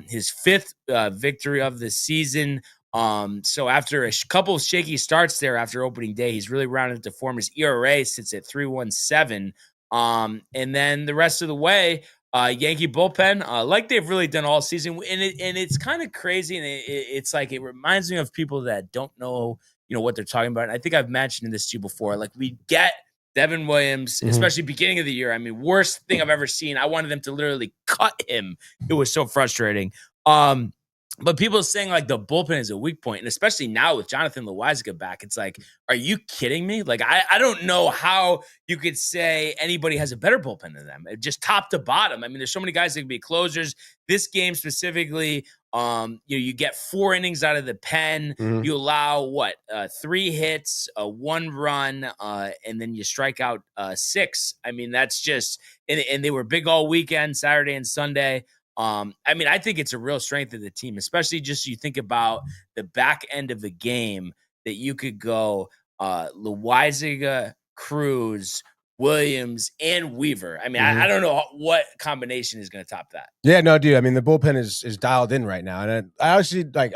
his 5th victory of the season. So after a couple of shaky starts there after opening day, he's really rounded to form. His ERA sits at 3.17. And then the rest of the way, Yankee bullpen, like they've really done all season, and it's kind of crazy, and it's like it reminds me of people that don't know, what they're talking about. And I think I've mentioned this to you before. Like we get Devin Williams, especially beginning of the year. I mean, worst thing I've ever seen. I wanted them to literally cut him. It was so frustrating. But people saying like the bullpen is a weak point, and especially now with Jonathan Loáisiga back, it's like, are you kidding me? Like, I don't know how you could say anybody has a better bullpen than them, just top to bottom. I mean, there's so many guys that can be closers. This game specifically, you get 4 innings out of the pen. You allow 3 hits, 1 run, and then you strike out 6. I mean, that's just, and they were big all weekend, Saturday and Sunday. I mean, I think it's a real strength of the team, especially just you think about the back end of the game that you could go Loáisiga, Cruz, Williams, and Weaver. I mean, I don't know what combination is going to top that. Yeah, no, dude. I mean, the bullpen is dialed in right now, and I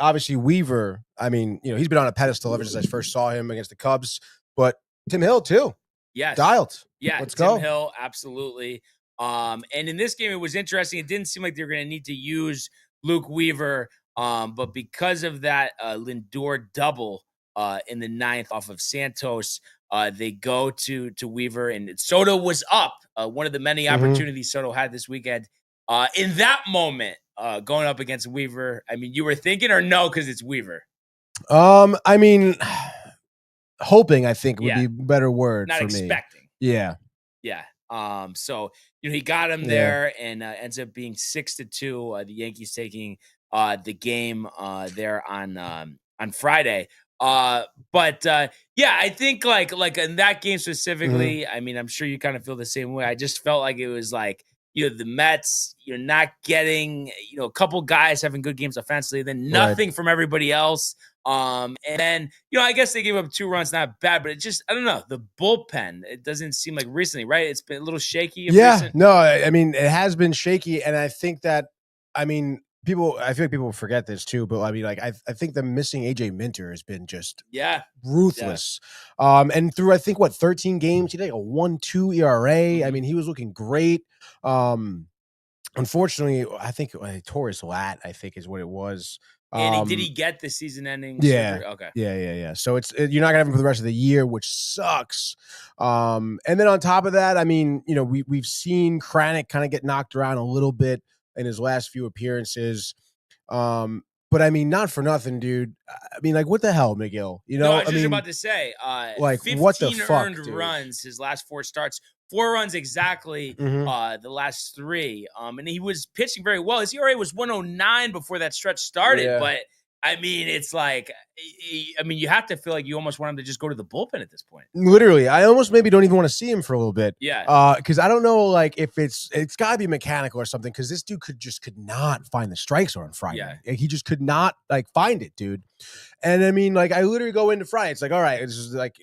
obviously Weaver. I mean, he's been on a pedestal ever since I first saw him against the Cubs. But Tim Hill too. Yes, dialed. Yeah, let's Tim go. Hill, absolutely. And in this game, it was interesting. It didn't seem like they were going to need to use Luke Weaver, but because of that Lindor double in the 9th off of Santos, they go to Weaver, and Soto was up. One of the many opportunities Soto had this weekend. In that moment, going up against Weaver, I mean, you were thinking or no, because it's Weaver? I mean, hoping, I think, would be a better word Not for expecting. me. Yeah. Yeah. So he got him there, and ends up being 6-2. The Yankees taking the game there on Friday. But I think like in that game specifically, I mean, I'm sure you kind of feel the same way. I just felt like it was like, the Mets, not getting, a couple guys having good games offensively, then nothing from everybody else. And then, I guess they gave up 2 runs, not bad, but it just, I don't know, the bullpen, it doesn't seem like recently, right? It's been a little shaky. No, I mean, it has been shaky. And I think that, I mean, I feel like people forget this too, but I mean, like, I think the missing AJ Minter has been just ruthless. Yeah. And through, I think 13 games, he had like a 1.2 ERA. I mean, he was looking great. Unfortunately, I think he tore his lat, I think is what it was. And did he get the season-ending surgery? Okay. Yeah. So you're not gonna have him for the rest of the year, which sucks. And then on top of that, I mean, we've seen Kranick kind of get knocked around a little bit in his last few appearances. But I mean, not for nothing, dude. I mean, like, what the hell, McGill? No, I was just about to say, like, 15 what the fuck, earned dude? runs his last 4 starts. 4 runs exactly the last 3. And he was pitching very well. His ERA was 109 before that stretch started. But, I mean, it's like, you have to feel like you almost want him to just go to the bullpen at this point. Literally. I almost maybe don't even want to see him for a little bit. Yeah. Because I don't know, like, if it's got to be mechanical or something, because this dude could not find the strike zone on Friday. Yeah. Like, he just could not, like, find it, dude. And, I mean, like, I literally go into Friday. It's like, all right, this is like,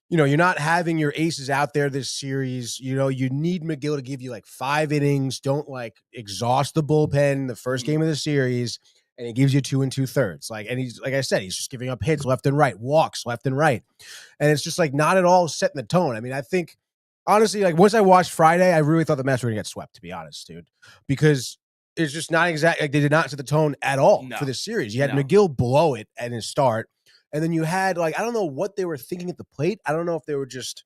you're not having your aces out there this series. You need McGill to give you like 5 innings. Don't like exhaust the bullpen the first game of the series, and he gives you 2 2/3. Like, and he's, like I said, he's just giving up hits left and right, walks left and right, and it's just like not at all setting the tone. I mean, I think Honestly, like once I watched Friday, I really thought the Mets were gonna get swept, to be honest, dude. Because it's just not exact. Like they did not set the tone at all for this series. You had McGill blow it at his start, and then you had like I don't know what they were thinking at the plate. I don't know if they were just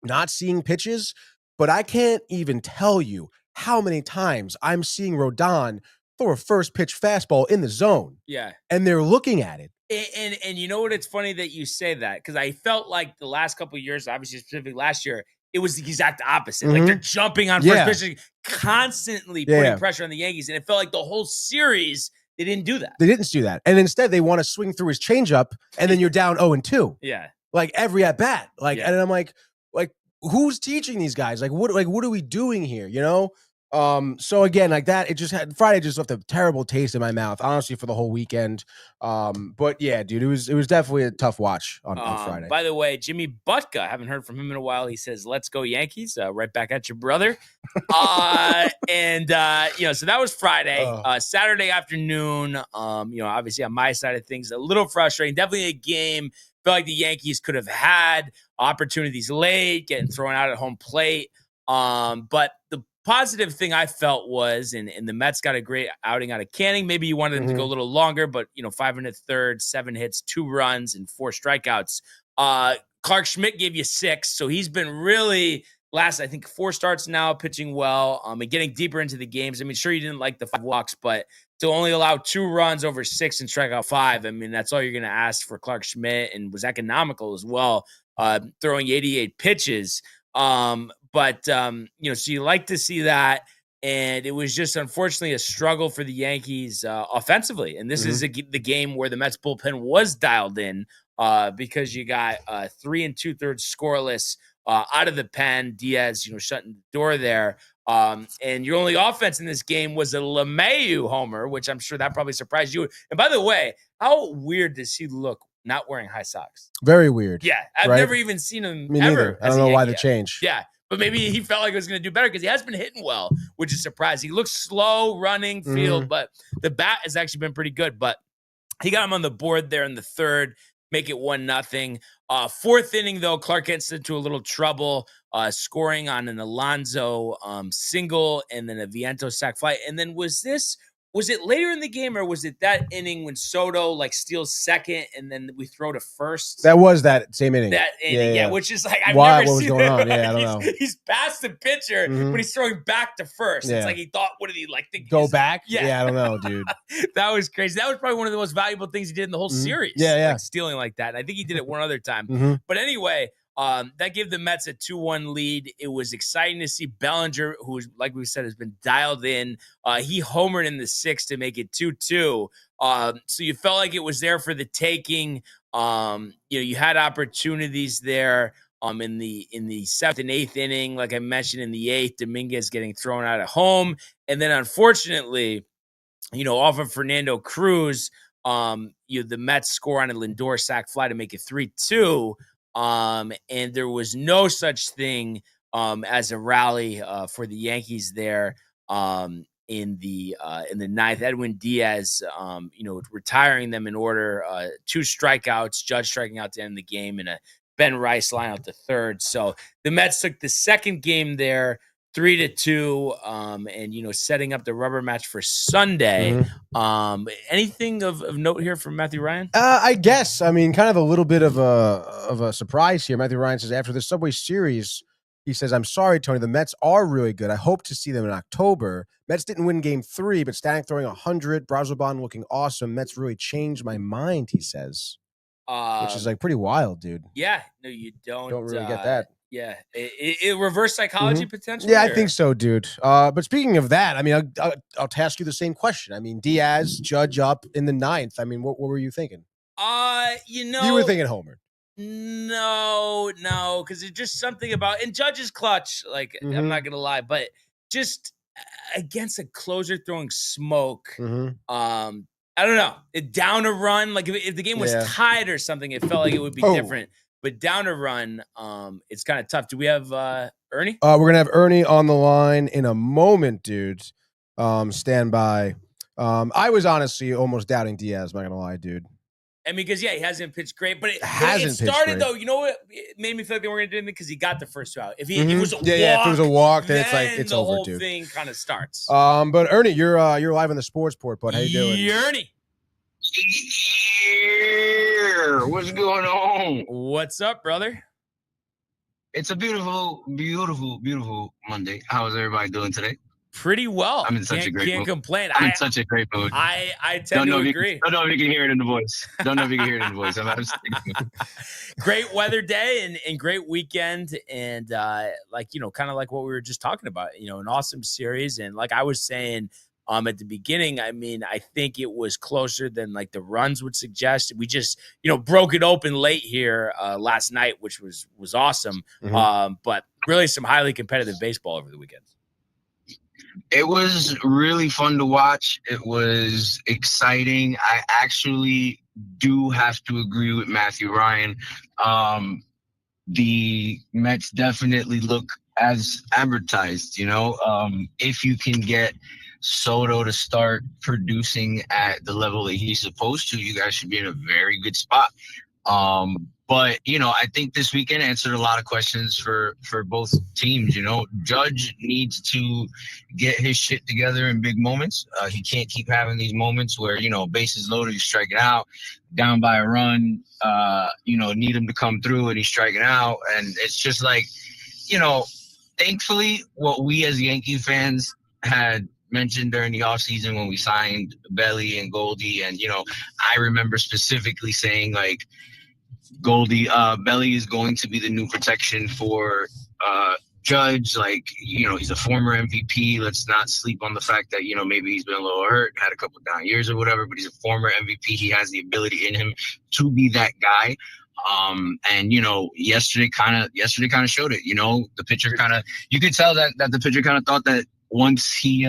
not seeing pitches, but I can't even tell you how many times I'm seeing Rodon throw a first pitch fastball in the zone. Yeah, and they're looking at it. And you know what? It's funny that you say that because I felt like the last couple of years, obviously specifically last year, it was the exact opposite. Like they're jumping on first pitch, constantly putting pressure on the Yankees, and it felt like the whole series they didn't do that. They didn't do that, and instead they want to swing through his changeup, and then you're down 0-2. Yeah, like every at bat, and I'm like who's teaching these guys? Like what are we doing here? You know. So again, like that, it just had Friday just left a terrible taste in my mouth, honestly, for the whole weekend. But yeah, dude, it was definitely a tough watch on Friday. By the way, Jimmy Butka, haven't heard from him in a while. He says, "Let's go Yankees!" Right back at your brother. And so that was Friday. Saturday afternoon. Obviously on my side of things, a little frustrating. Definitely a game. Felt like the Yankees could have had opportunities late, getting thrown out at home plate. But the positive thing I felt was, and the Mets got a great outing out of Canning. Maybe you wanted them to go a little longer, but 5 1/3, 7 hits, 2 runs, and 4 strikeouts. Clark Schmidt gave you 6, so he's been really last, I think, 4 starts now, pitching well, and getting deeper into the games. I mean, sure, you didn't like the 5 walks, but to only allow 2 runs over 6 and strike out 5, I mean, that's all you're going to ask for Clark Schmidt, and was economical as well, throwing 88 pitches. So you like to see that. And it was just unfortunately a struggle for the Yankees offensively. And this is the game where the Mets bullpen was dialed in because you got 3 2/3 scoreless out of the pen. Diaz, shutting the door there. And your only offense in this game was a LeMahieu homer, which I'm sure that probably surprised you. And by the way, how weird does he look not wearing high socks? Very weird. Yeah. I've never even seen him Me ever. Neither. I don't know why the change. Yeah. But maybe he felt like he was going to do better because he has been hitting well, which is surprising. He looks slow running field, but the bat has actually been pretty good. But he got him on the board there in the third, make it 1-0. Fourth inning, though, Clark gets into a little trouble, scoring on an Alonso single and then a Vientos sac fly. And then was it later in the game or was it that inning when Soto steals second and then we throw to first? That was that same inning. That inning, yeah. Which is like I've what never was seen going on? Yeah, I don't know. He's past the pitcher, but he's throwing back to first. Yeah. It's like he thought, what did he think? Go back? Yeah, I don't know, dude. That was crazy. That was probably one of the most valuable things he did in the whole series. Yeah. Stealing like that. And I think he did it one other time. But anyway, that gave the Mets a 2-1 lead. It was exciting to see Bellinger, who, like we said, has been dialed in. He homered in the 6th to make it 2-2. So you felt like it was there for the taking. You had opportunities there in the 7th and 8th inning. Like I mentioned, in the 8th, Dominguez getting thrown out at home. And then unfortunately, off of Fernando Cruz, the Mets score on a Lindor sac fly to make it 3-2. And there was no such thing as a rally for the Yankees there in the 9th. Edwin Diaz, retiring them in order. 2 strikeouts, Judge striking out to end the game, and a Ben Rice line out the third. So the Mets took the second game there, 3-2, and setting up the rubber match for Sunday. Anything of note here from Matthew Ryan? I guess. I mean, kind of a little bit of a surprise here. Matthew Ryan says after the Subway Series, he says, "I'm sorry, Tony. The Mets are really good. I hope to see them in October. Mets didn't win Game 3, but Stanek throwing 100, Brazoban looking awesome. Mets really changed my mind." He says, which is pretty wild, dude. Yeah, no, you don't really get that. Yeah, it reverse psychology potentially. Yeah, I think so, dude. But speaking of that, I mean, I'll ask you the same question. I mean, Diaz, Judge up in the 9th. I mean, what were you thinking? You were thinking homer. No, because it's just something about and Judge is clutch. I'm not gonna lie, but just against a closer throwing smoke. I don't know. Down a run, if the game was tied or something, it felt like it would be different. But down a run, it's kind of tough. Do we have Ernie? We're going to have Ernie on the line in a moment, dude. Stand by. I was honestly almost doubting Diaz, not going to lie, dude. I mean, because, he hasn't pitched great, but it Hasn't pitched started, great. though. You know what? It made me feel like they weren't going to do anything because he got the first 2 out. If it was a walk, if it was a walk, then it's like, it's the over, whole dude. thing kind of starts. But Ernie, you're live on the Sports Port, bud. How you doing? Ernie. Yeah, what's going on? What's up, brother? It's a beautiful, beautiful, beautiful Monday. How is everybody doing today? Pretty well. I'm in such a great Can't mood. complain. I'm in such a great mood. I tend to agree. Don't know if you can hear it in the voice. Don't know if you can hear it in the voice. I'm Great weather day and great weekend. And kind of like what we were just talking about, an awesome series. And like I was saying at the beginning, I mean, I think it was closer than like the runs would suggest. We just, broke it open late here last night, which was awesome. But really some highly competitive baseball over the weekend. It was really fun to watch. It was exciting. I actually do have to agree with Matthew Ryan. The Mets definitely look as advertised, if you can get Soto to start producing at the level that he's supposed to, you guys should be in a very good spot. But, I think this weekend answered a lot of questions for both teams. Judge needs to get his shit together in big moments. He can't keep having these moments where, bases loaded, he's striking out, down by a run, need him to come through and he's striking out. And it's just like, thankfully, what we as Yankee fans had mentioned during the offseason when we signed Belly and Goldie, and, I remember specifically saying, like, Goldie, Belly is going to be the new protection for Judge. Like, he's a former MVP. Let's not sleep on the fact that, maybe he's been a little hurt, had a couple down years or whatever, but he's a former MVP. He has the ability in him to be that guy. And yesterday kind of showed it. The pitcher you could tell that the pitcher kind of thought that once he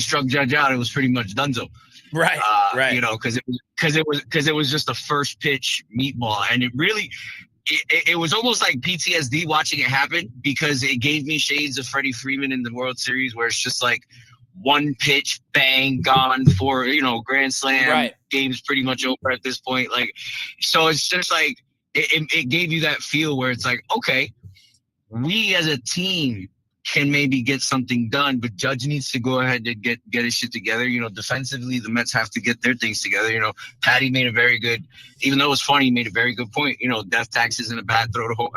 struck Judge out, it was pretty much donezo. Right. Right. Because it was just a first pitch meatball, and it was almost like PTSD watching it happen, because it gave me shades of Freddie Freeman in the World Series, where it's just like one pitch, bang, gone for grand slam. Right. Game's pretty much over at this point. Like, so it's just like it gave you that feel where it's like, okay, we as a team can maybe get something done, but Judge needs to go ahead and get his shit together. Defensively, the Mets have to get their things together. Patty made a very good, even though it was funny, he made a very good point. Death tax isn't a bad throw to home.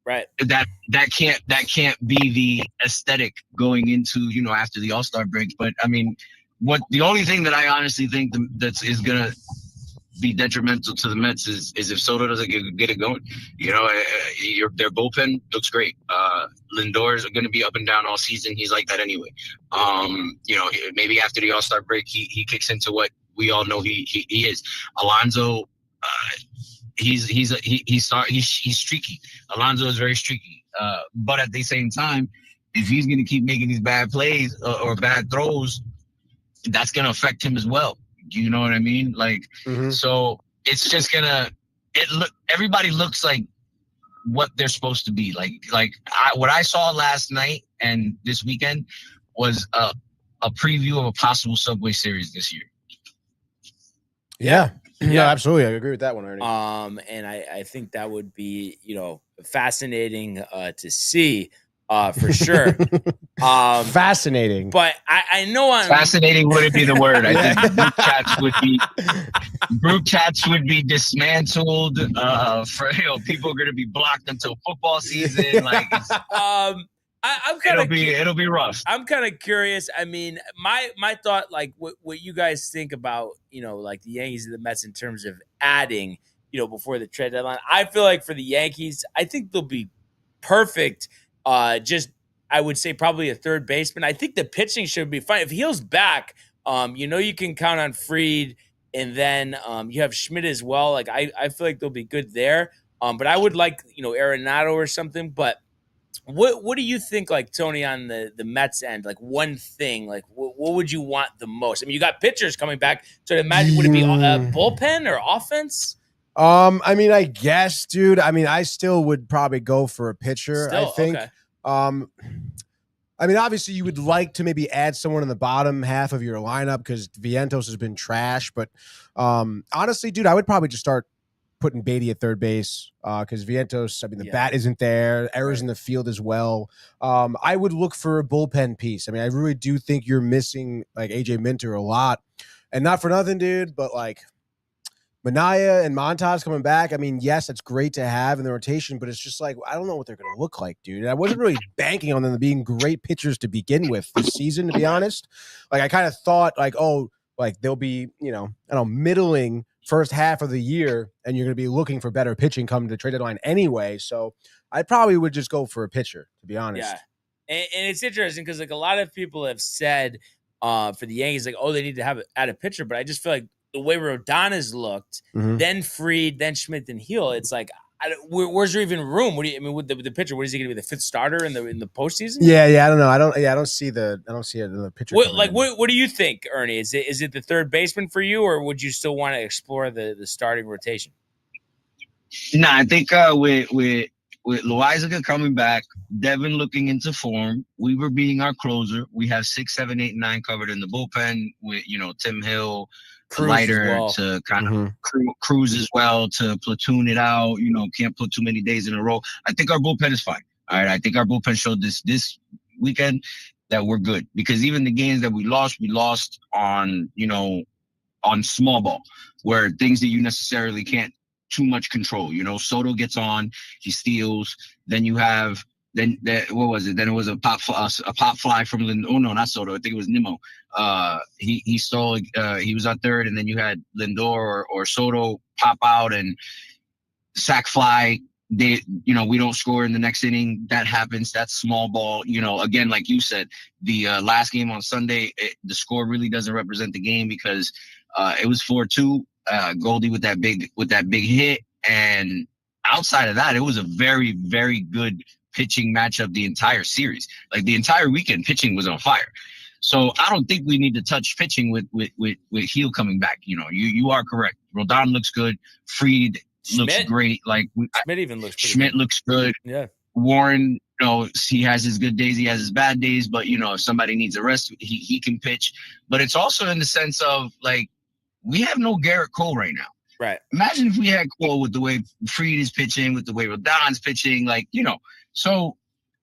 Right. That can't be the aesthetic going into after the All-Star break. But I mean, the only thing that I honestly think that is gonna be detrimental to the Mets is if Soto doesn't get it going. Their bullpen looks great. Lindor is going to be up and down all season. He's like that anyway. Maybe after the All-Star break, he kicks into what we all know he is. Alonso, he's streaky. Alonso is very streaky. But at the same time, if he's going to keep making these bad plays or bad throws, that's going to affect him as well. You know what I mean? Like, So it's just everybody looks like what they're supposed to be. What I saw last night and this weekend was a preview of a possible Subway Series this year. Yeah, absolutely. I agree with that one, Ernie. And I think that would be, fascinating to see. For sure. Fascinating. But I know fascinating wouldn't be the word. I think group chats would be dismantled. People are going to be blocked until football season. Like, it'll be rough. I'm kind of curious. I mean, my thought, like what you guys think about, like the Yankees and the Mets in terms of adding, before the trade deadline. I feel like for the Yankees, I think they'll be perfect. I would say probably a third baseman. I think the pitching should be fine. If Heel's back, you can count on Fried, and then you have Schmidt as well. Like I feel like they'll be good there. But I would like, Arenado or something. But what do you think, like, Tony, on the Mets end? Like, one thing, like what would you want the most? I mean, you got pitchers coming back. So imagine, would it be bullpen or offense? I mean, I guess, dude. I mean, I still would probably go for a pitcher. I think. Okay. I mean, obviously, you would like to maybe add someone in the bottom half of your lineup because Vientos has been trash. But honestly, dude, I would probably just start putting Beatty at third base because Vientos, I mean, the bat isn't there. Errors in the field as well. I would look for a bullpen piece. I mean, I really do think you're missing like AJ Minter a lot. And not for nothing, dude, but like Minaya and Montas coming back. I mean, yes, that's great to have in the rotation, but it's just like, I don't know what they're going to look like, dude. And I wasn't really banking on them being great pitchers to begin with this season, to be honest. Like, I kind of thought, like, oh, like they'll be, you know, I don't know, middling first half of the year, and you're going to be looking for better pitching coming to trade deadline anyway. So I probably would just go for a pitcher, to be honest. Yeah. And it's interesting because, like, a lot of people have said for the Yankees, like, oh, they need to add a pitcher, but I just feel like the way Rodana's looked, then Fried, then Schmidt, then Heel, it's like, where's there even room? What do you? I mean, with the pitcher, what is he going to be, the fifth starter in the postseason? Yeah, I don't know. I don't see it in the pitcher. What do you think, Ernie? Is it the third baseman for you, or would you still want to explore the starting rotation? No, I think with Loizaga coming back, Devin looking into form, Weaver being our closer, we have 6, 7, 8, 9 covered in the bullpen with, you know, Tim Hill, Leiter to kind of cruise as well, to platoon it out, you know, can't put too many days in a row. I think our bullpen is fine. All right. I think our bullpen showed this weekend that we're good, because even the games that we lost on, you know, on small ball, where things that you necessarily can't too much control. You know, Soto gets on, he steals, then you have what was it? Then it was a pop fly from Lindor. Oh no, not Soto. I think it was Nimmo. He stole. He was on third, and then you had Lindor or Soto pop out and sack fly. We don't score in the next inning. That happens. That's small ball. You know, again, like you said, the last game on Sunday, the score really doesn't represent the game because it was 4-2. Goldie with that big hit, and outside of that, it was a very, very good pitching matchup the entire series. Like the entire weekend, pitching was on fire. So I don't think we need to touch pitching with Heel coming back. You know, you are correct. Rodon looks good. Fried looks great. Like Schmidt even looks pretty Schmidt looks good. Yeah. Warren, you know, he has his good days, he has his bad days, but you know, if somebody needs a rest, he can pitch. But it's also in the sense of like, we have no Garrett Cole right now. Right. Imagine if we had Cole with the way Fried is pitching, with the way Rodon's pitching, like, you know. So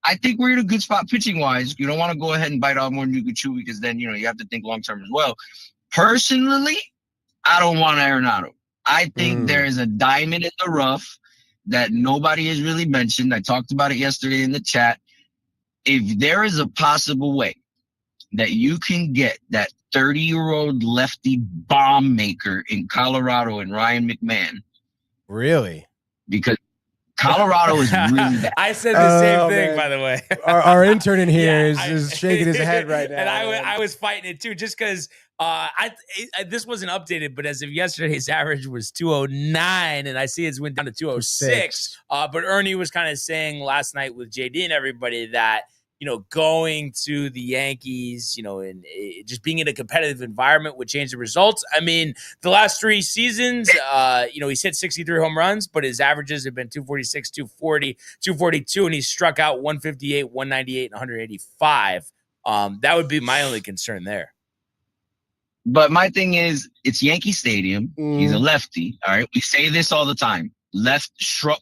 I think we're in a good spot pitching wise. You don't want to go ahead and bite off more than you can chew, because then, you know, you have to think long term as well. Personally, I don't want Arenado. I think there is a diamond in the rough that nobody has really mentioned. I talked about it yesterday in the chat. If there is a possible way that you can get that 30-year-old lefty bomb maker in Colorado and Ryan McMahon. Really? Because Colorado is really bad. I said the same thing, by the way. Our intern in here is shaking his head right now. And I was fighting it too, just because this wasn't updated, but as of yesterday, his average was 209, and I see it's went down to 206. But Ernie was kind of saying last night with JD and everybody that, you know, going to the Yankees, you know, and just being in a competitive environment would change the results. I mean, the last 3 seasons, you know, he's hit 63 home runs, but his averages have been 246, 240, 242, and he's struck out 158, 198, and 185. That would be my only concern there. But my thing is, it's Yankee Stadium. He's a lefty. All right. We say this all the time.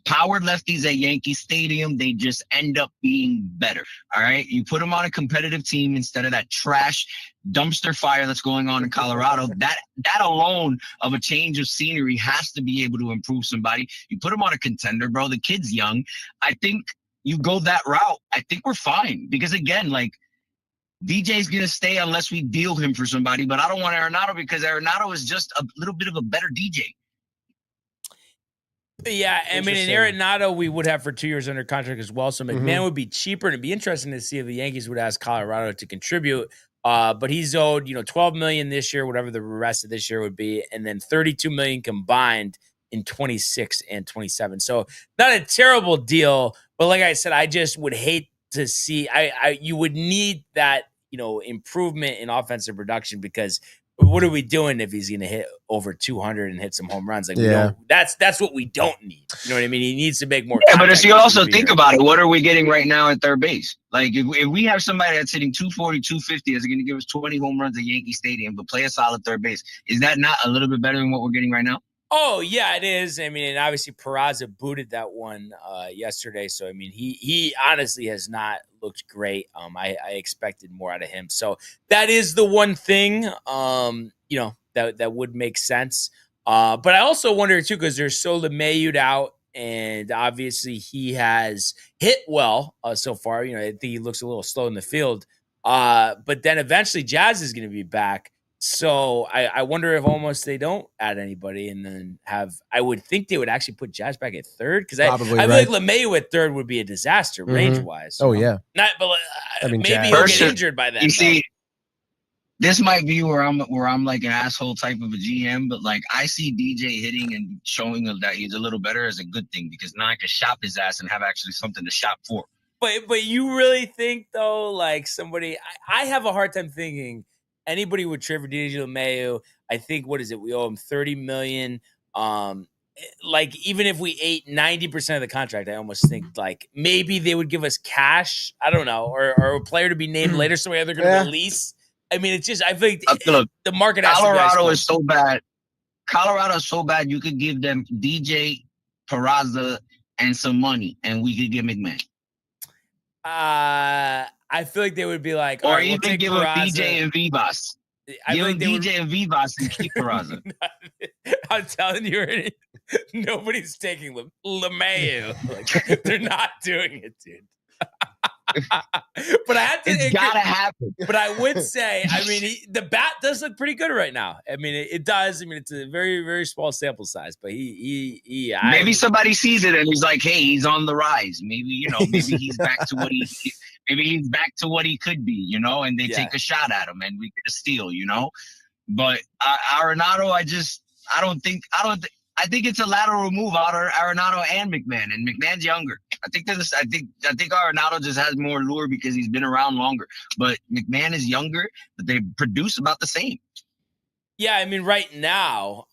Powered lefties at Yankee Stadium, they just end up being better. All right. You put them on a competitive team instead of that trash dumpster fire that's going on in Colorado. That alone of a change of scenery has to be able to improve somebody. You put them on a contender, bro. The kid's young. I think you go that route. I think we're fine, because again, like, DJ's going to stay unless we deal him for somebody, but I don't want Arenado because Arenado is just a little bit of a better DJ. Yeah, I mean, in Arenado, we would have for 2 years under contract as well, so McMahon would be cheaper, and it'd be interesting to see if the Yankees would ask Colorado to contribute. But he's owed, you know, $12 million this year, whatever the rest of this year would be, and then $32 million combined in 26 and 27. So not a terrible deal, but like I said, I just would hate to see. You would need that, you know, improvement in offensive production, because what are we doing if he's going to hit over 200 and hit some home runs? Like, we don't, that's what we don't need. You know what I mean? He needs to make more. Yeah, but if you also think about it, what are we getting right now at third base? Like, if we have somebody that's hitting 240, 250, is going to give us 20 home runs at Yankee Stadium, but play a solid third base, is that not a little bit better than what we're getting right now? Oh, yeah, it is. I mean, and obviously Peraza booted that one yesterday. So, I mean, he honestly has not looked great. I expected more out of him. So that is the one thing, that would make sense. But I also wonder, too, because there's so LeMahieu out, and obviously he has hit well so far. I think he looks a little slow in the field. But then eventually Jazz is going to be back. So I wonder if almost they don't add anybody and then I would think they would actually put Jazz back at third, because I feel like LeMahieu at third would be a disaster range-wise. Oh, yeah. But maybe he'll get injured by then. You see, this might be where I'm like an asshole type of a GM, but like I see DJ hitting and showing that he's a little better as a good thing, because now I can shop his ass and have actually something to shop for. But you really think, though, like somebody – I have a hard time thinking – anybody would trade for DJ LeMahieu. I think, what is it? We owe him $30 million. Like, even if we ate 90% of the contract, I almost think like maybe they would give us cash. I don't know, or a player to be named later, somebody they're going to release. I mean, it's just, I think the market. Colorado is so bad. Colorado is so bad. You could give them DJ, Peraza, and some money, and we could get McMahon. I feel like they would be like, or even give him DJ and Vivas. Give him DJ and Vivas and keep Peraza. I'm telling you, nobody's taking LeMahieu. Like, they're not doing it, dude. But I have to. It's gotta happen. But I would say, I mean, the bat does look pretty good right now. I mean, it does. I mean, it's a very, very small sample size, but maybe somebody sees it and he's like, hey, he's on the rise. Maybe maybe he's back to what maybe he's back to what he could be, and they take a shot at him and we get a steal, But Arenado, I think it's a lateral move out of Arenado and McMahon, and McMahon's younger. I think Arenado just has more lure because he's been around longer. But McMahon is younger, but they produce about the same. Yeah, I mean, right now,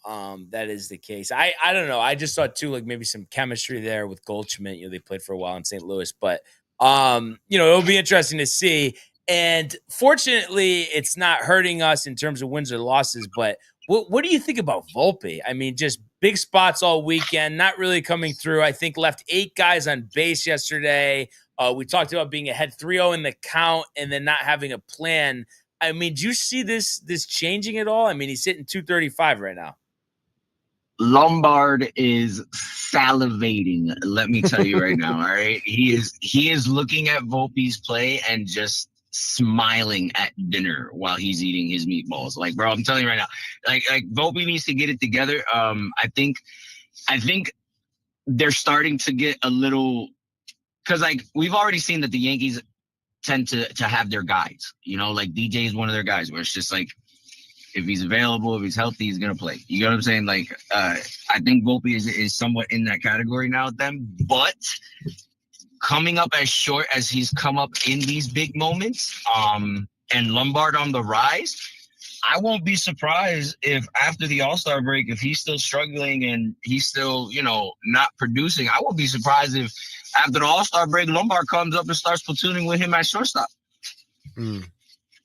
that is the case. I don't know. I just thought too, like maybe some chemistry there with Goldschmidt. They played for a while in St. Louis, but it'll be interesting to see. And fortunately, it's not hurting us in terms of wins or losses. But what do you think about Volpe? I mean, just big spots all weekend, not really coming through. I think left 8 guys on base yesterday. We talked about being ahead 3-0 in the count and then not having a plan. I mean, do you see this changing at all? I mean, he's hitting 235 right now. Lombard is salivating. Let me tell you right now. All right, he is looking at Volpe's play and just smiling at dinner while he's eating his meatballs. Like, bro, I'm telling you right now, like Volpe needs to get it together. I think they're starting to get a little, because like we've already seen that the Yankees tend to have their guys. Like DJ is one of their guys where it's just like, if he's available, if he's healthy, he's gonna play. You know what I'm saying? Like, I think Volpe is somewhat in that category now with them, but coming up as short as he's come up in these big moments, and Lombard on the rise, I won't be surprised if after the All-Star break, if he's still struggling and he's still, not producing, I won't be surprised if after the All-Star break, Lombard comes up and starts platooning with him at shortstop.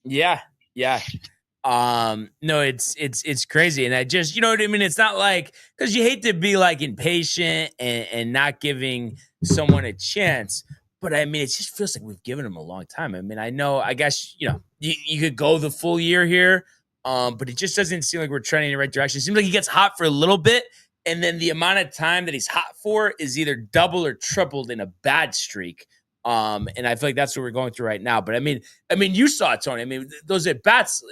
Yeah. No, it's crazy. And I just, you know what I mean? It's not like, because you hate to be like impatient and not giving someone a chance, but I mean, it just feels like we've given him a long time. I mean, I guess, you could go the full year here, but it just doesn't seem like we're trending in the right direction. It seems like he gets hot for a little bit, and then the amount of time that he's hot for is either double or tripled in a bad streak. And I feel like that's what we're going through right now. But I mean, you saw it, Tony. I mean, those at bats,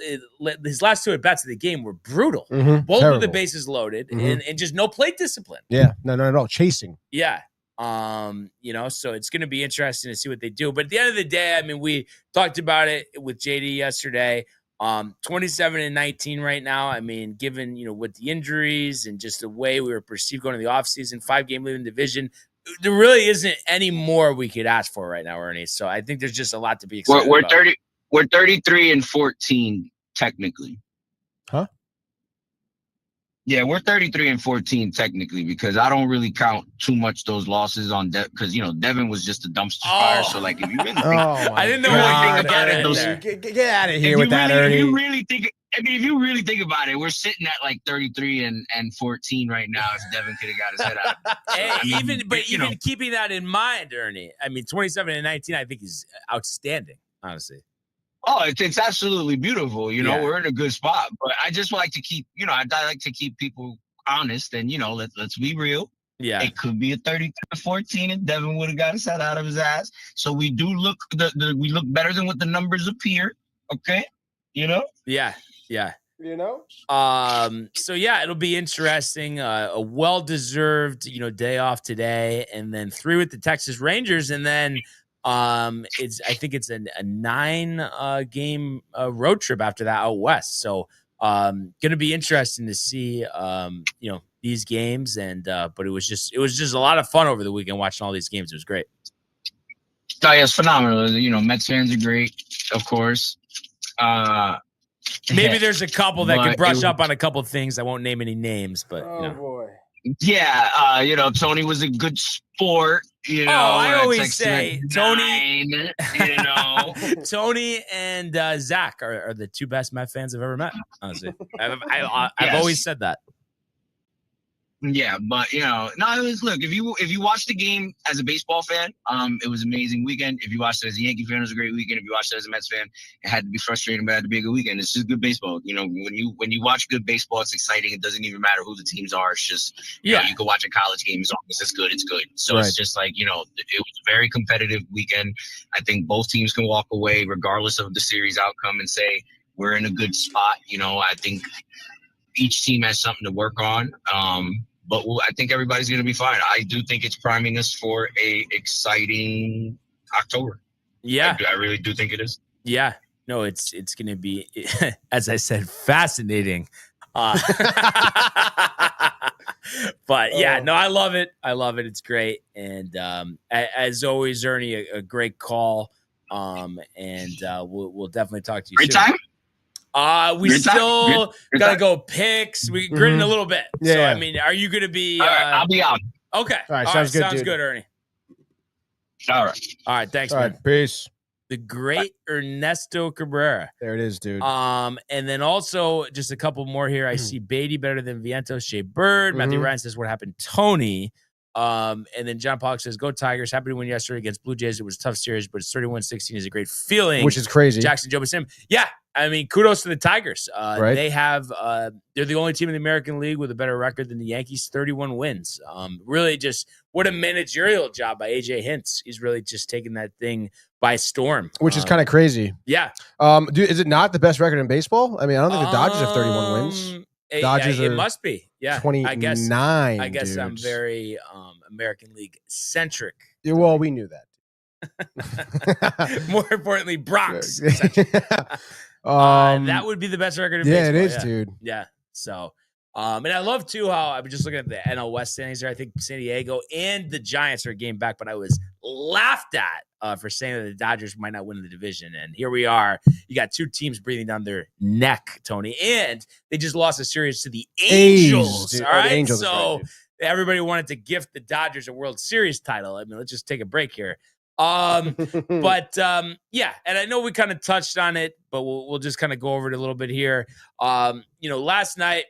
his last 2 at bats of the game were brutal. Both with the bases loaded and just no plate discipline. Yeah, no, not at all. Chasing. Yeah. So it's going to be interesting to see what they do. But at the end of the day, I mean, we talked about it with JD yesterday. 27-19 right now. I mean, given, with the injuries and just the way we were perceived going to the offseason, 5-game leading division, there really isn't any more we could ask for right now, Ernie. So I think there's just a lot to be excited about. We're 33-14 technically. Huh? Yeah, we're 33-14 technically because I don't really count too much those losses on because Devin was just a dumpster fire. So like if you really think, I didn't know what you were getting there. Get out of here with that, Ernie. If you really think about it, we're sitting at like 33 and 14 right now. If Devin could have got his head out. Even keeping that in mind, Ernie, I mean, 27-19, I think is outstanding, honestly. Oh, it's absolutely beautiful. We're in a good spot, but I just like to keep, I like to keep people honest and, let's be real. Yeah. It could be a 33-14 and Devin would have got his head out of his ass. So we do look, we look better than what the numbers appear. Okay. Yeah. So yeah, it'll be interesting. A well-deserved, day off today, and then 3 with the Texas Rangers, and then I think it's a 9 game road trip after that out west. So gonna be interesting to see these games, and but it was just a lot of fun over the weekend watching all these games. It was great. Oh yeah, it's phenomenal. Mets fans are great, of course. Maybe there's a couple that can brush up on a couple of things. I won't name any names, but boy. Yeah, Tony was a good sport. I always say Tony. 9, Tony and Zach are the 2 best Met fans I've ever met. Honestly, I've always said that. Yeah, but no, it was, look, if you watch the game as a baseball fan, it was an amazing weekend. If you watched it as a Yankee fan, it was a great weekend. If you watched it as a Mets fan, it had to be frustrating, but it had to be a good weekend. It's just good baseball. When you watch good baseball, it's exciting. It doesn't even matter who the teams are. It's just you can watch a college game as long as it's good, it's good. So It's just like, it was a very competitive weekend. I think both teams can walk away regardless of the series outcome and say we're in a good spot. I think each team has something to work on. But I think everybody's going to be fine. I do think it's priming us for a exciting October. Yeah. I really do think it is. Yeah. No, it's going to be, as I said, fascinating. But yeah, no, I love it. It's great. And as always, Ernie, a great call. And we'll definitely talk to you soon. Great time. We still gotta go picks. We gritting a little bit. Yeah. So I mean, are you gonna be? All right, I'll be out. Okay. All right. Sounds good. Sounds good, Ernie. All right. Thanks, All man. right. Peace. The great Ernesto Cabrera. There it is, dude. And then also just a couple more here. I see Beatty better than Vientos. Shea Bird. Matthew Ryan says, "What happened, Tony?" And then John Pollock says, "Go Tigers. Happy to win yesterday against Blue Jays. It was a tough series, but it's 31-16 is a great feeling." Which is crazy. Jackson Joe Sim. Yeah. I mean, kudos to the Tigers. Right. They have they're the only team in the American League with a better record than the Yankees, 31 wins. Really just what a managerial job by AJ Hinch. He's really just taking that thing by storm. Which is kind of crazy. Yeah. Dude, is it not the best record in baseball? I mean, I don't think the Dodgers have 31 wins. Dodgers it are must be. Yeah. 29. I guess dude. I'm very American League centric. Yeah, well, we knew that. More importantly, Bronx. That would be the best record in baseball. Yeah, it is, dude. Yeah. So, and I love too how I was just looking at the NL West standings there. I think San Diego and the Giants are a game back, but I was laughed at for saying that the Dodgers might not win the division. And here we are. You got 2 teams breathing down their neck, Tony, and they just lost a series to the Angels. All right. Angels, so right, everybody wanted to gift the Dodgers a World Series title. I mean, let's just take a break here. Yeah, and I know we kind of touched on it, but we'll just kind of go over it a little bit here. Last night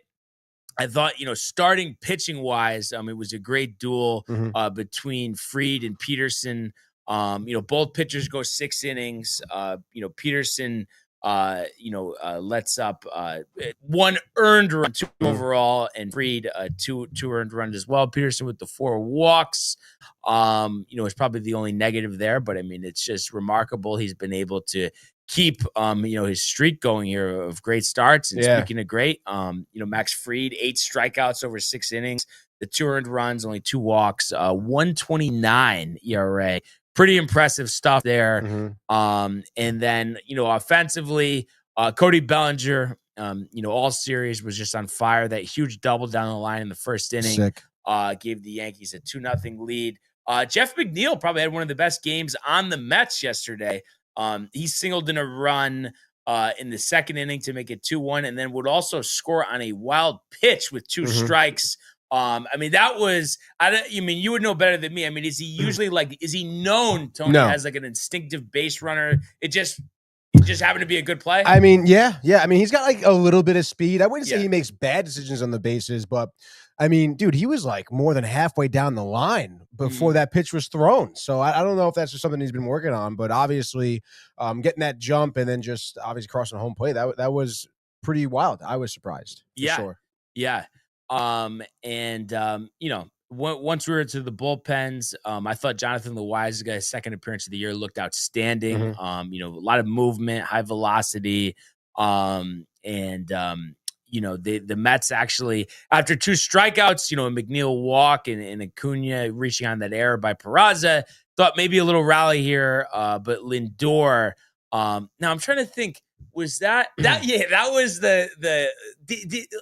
I thought, starting pitching wise, it was a great duel between Fried and Peterson. Both pitchers go 6 innings. Peterson lets up 1 earned run, 2 overall, and Fried 2 earned runs as well. Peterson with the 4 walks, is probably the only negative there, but I mean, it's just remarkable. He's been able to keep, his streak going here of great starts. And speaking of great, Max Fried, 8 strikeouts over 6 innings, the 2 earned runs, only 2 walks, 1.29 ERA. Pretty impressive stuff there. And then, offensively, Cody Bellinger, all series was just on fire. That huge double down the line in the first inning gave the Yankees a 2-0 lead. Jeff McNeil probably had one of the best games on the Mets yesterday. He singled in a run, in the second inning to make it 2-1, and then would also score on a wild pitch with 2 strikes. I mean, that was, you would know better than me. I mean, is he usually is he known, Tony, as like an instinctive base runner? It just happened to be a good play. I mean, yeah. I mean, he's got like a little bit of speed. I wouldn't say he makes bad decisions on the bases, but I mean, dude, he was like more than halfway down the line before that pitch was thrown. So I don't know if that's just something he's been working on, but obviously getting that jump and then just obviously crossing home plate, that was pretty wild. I was surprised. Sure. Yeah. Once we were to the bullpens, I thought Jonathan Loaizaga, his second appearance of the year, looked outstanding. A lot of movement, high velocity, the Mets actually, after 2 strikeouts, a McNeil walk and Acuna reaching on that error by Peraza, thought maybe a little rally here, but Lindor. Now I'm trying to think. Was that was the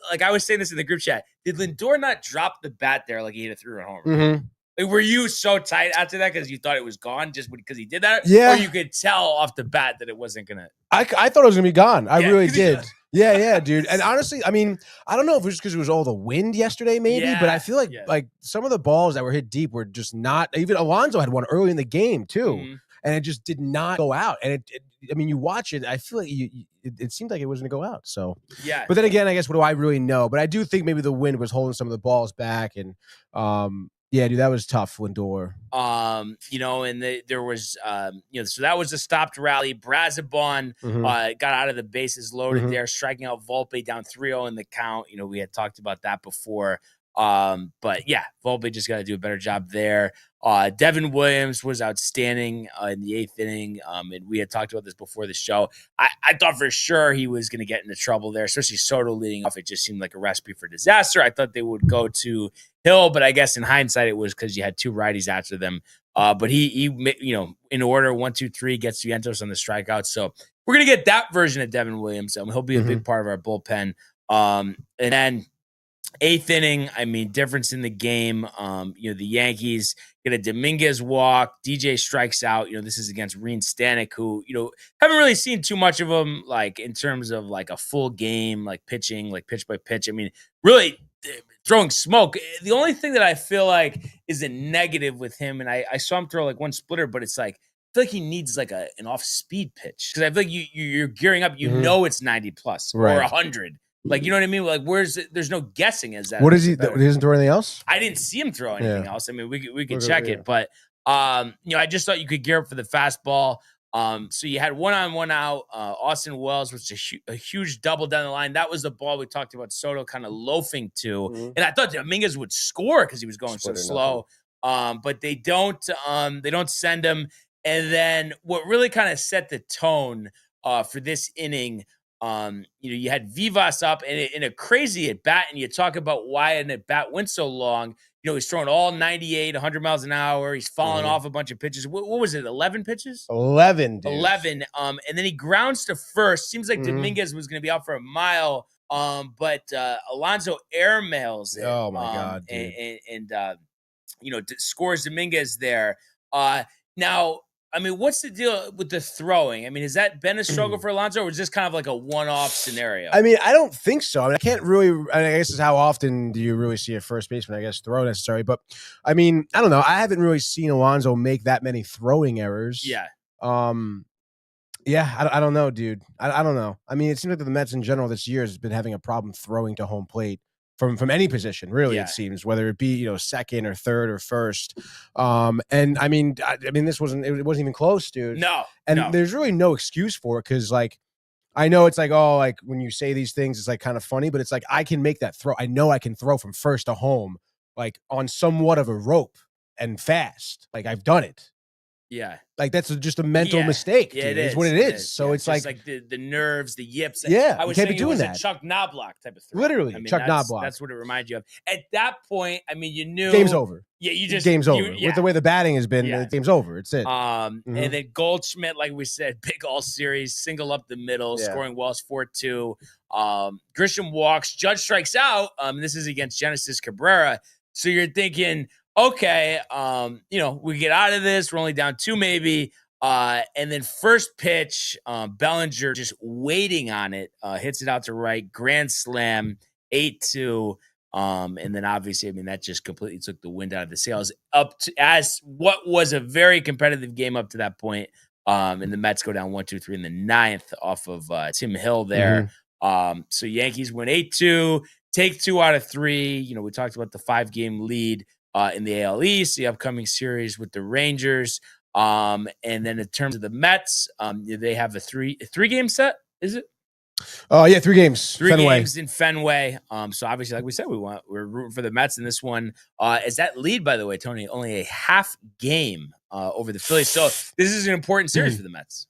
like I was saying this in the group chat. Did Lindor not drop the bat there like he hit a 3-run homer? Like, were you so tight after that because you thought it was gone just because he did that? Yeah. Or you could tell off the bat that it wasn't gonna. I thought it was gonna be gone. I really did. Yeah, dude. And honestly, I mean, I don't know if it was just because it was all the wind yesterday, maybe, but I feel like some of the balls that were hit deep were just not. Even Alonso had one early in the game too. And it just did not go out. And I mean, you watch it, I feel like it seemed like it wasn't going to go out. So, yeah. But then again, I guess, what do I really know? But I do think maybe the wind was holding some of the balls back. And, yeah, dude, that was tough, Lindor. And there was, so that was a stopped rally. Brazabon got out of the bases loaded there, striking out Volpe down 3-0 in the count. We had talked about that before. But yeah, Volpe just got to do a better job there. Devin Williams was outstanding in the 8th inning. And we had talked about this before the show. I thought for sure he was going to get into trouble there, especially Soto leading off. It just seemed like a recipe for disaster. I thought they would go to Hill, but I guess in hindsight, it was because you had 2 righties after them. But he, in order, 1, 2, 3, gets Vientos on the strikeout. So we're going to get that version of Devin Williams. He'll be a big part of our bullpen. And then 8th inning, I mean, difference in the game. The Yankees get a Dominguez walk. DJ strikes out. This is against Reen Stanek, who, haven't really seen too much of him, like, in terms of, like, a full game, like, pitching, like, pitch by pitch. I mean, really throwing smoke. The only thing that I feel like is a negative with him, and I saw him throw, like, 1 splitter, but it's like, I feel like he needs, like, an off-speed pitch. Because I feel like you're gearing up. It's 90+ or 100. Like, you know what I mean? Like, there's no guessing as that. What is he? He doesn't throw anything else? I didn't see him throw anything else. I mean, we could check it, but I just thought you could gear up for the fastball. So you had 1-on-1 out. Austin Wells was a huge double down the line. That was the ball we talked about Soto kind of loafing to, and I thought Dominguez would score because he was going so slow. But they don't send him. And then what really kind of set the tone for this inning. You had Vivas up and in a crazy at bat, and you talk about why an at bat went so long. He's throwing all 98, 100 miles an hour. He's falling off a bunch of pitches. What was it? 11 pitches? 11. Dude. 11. And then he grounds to first. Seems like Dominguez was going to be out for a mile. But Alonso airmails it. Oh my God, dude. And scores Dominguez there. Now, I mean, what's the deal with the throwing? I mean, has that been a struggle for Alonso, or is this kind of like a one-off scenario? I mean, I don't think so. I mean, I can't really. I guess is how often do you really see a first baseman, I guess, throw necessary? But I mean, I don't know. I haven't really seen Alonso make that many throwing errors. Yeah. Yeah, I don't know, dude. I don't know. I mean, it seems like the Mets in general this year has been having a problem throwing to home plate. From any position, really, it seems, whether it be second or third or first, and I mean, this wasn't even close, dude. No, there's really no excuse for it because, like, I know it's like, oh, like when you say these things, it's like kind of funny, but it's like I can make that throw. I know I can throw from first to home, like on somewhat of a rope and fast. Like I've done it. Yeah. Like that's just a mental mistake. Yeah, dude. It is what it is. So it's like the nerves, the yips. Yeah, I was you can't be doing that. A Chuck Knobloch type of throw. Literally, I mean, Chuck Knobloch. That's what it reminds you of. At that point, I mean, you knew game's over. Yeah, game's over. With the way the batting has been, the game's over. It's it. And then Goldschmidt, like we said, big all series, single up the middle, scoring Wells 4-2. Grisham walks, Judge strikes out. This is against Genesis Cabrera. So you're thinking, okay, we get out of this. We're only down 2 maybe. And then first pitch, Bellinger just waiting on it, hits it out to right, grand slam, 8-2. And then obviously, I mean, that just completely took the wind out of the sails up to as what was a very competitive game up to that point. And the Mets go down 1-2-3 in the ninth off of Tim Hill there. So Yankees win 8-2, take 2 out of 3. You know, we talked about the 5-game lead in the AL East, the upcoming series with the Rangers. And then in terms of the Mets, they have a three-game set, is it? Yeah, 3 games. Three Fenway. games in Fenway. So obviously, like we said, we're rooting for the Mets in this one. Is that lead, by the way, Tony, only a half game over the Phillies. So this is an important series for the Mets.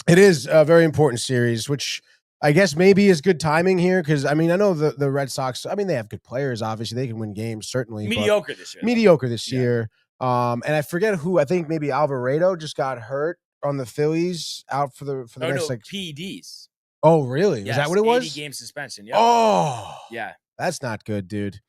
It is a very important series, which I guess maybe is good timing here because, I mean, I know the Red Sox, I mean, they have good players. Obviously, they can win games, certainly. Mediocre this year. Mediocre this year. And I forget who. I think maybe Alvarado just got hurt on the Phillies, out for the next like PEDs. Oh, really? Yes, is that what it was? 80-game suspension. Yep. Oh, yeah. That's not good, dude.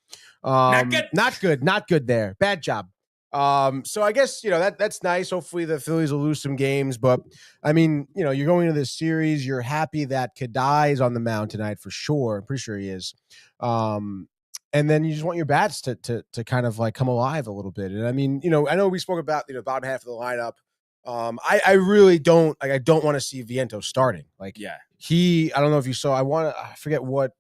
Not good. Not good there. Bad job. So I guess, you know, that's nice. Hopefully the Phillies will lose some games, but I mean, you know, you're going into this series. You're happy that Kadai is on the mound tonight for sure. I'm pretty sure he is. And then you just want your bats to kind of like come alive a little bit. And I mean, you know, I know we spoke about, you know, bottom half of the lineup. I really don't like. I don't want to see Vientos starting. Like, yeah, I don't know if you saw. I forget what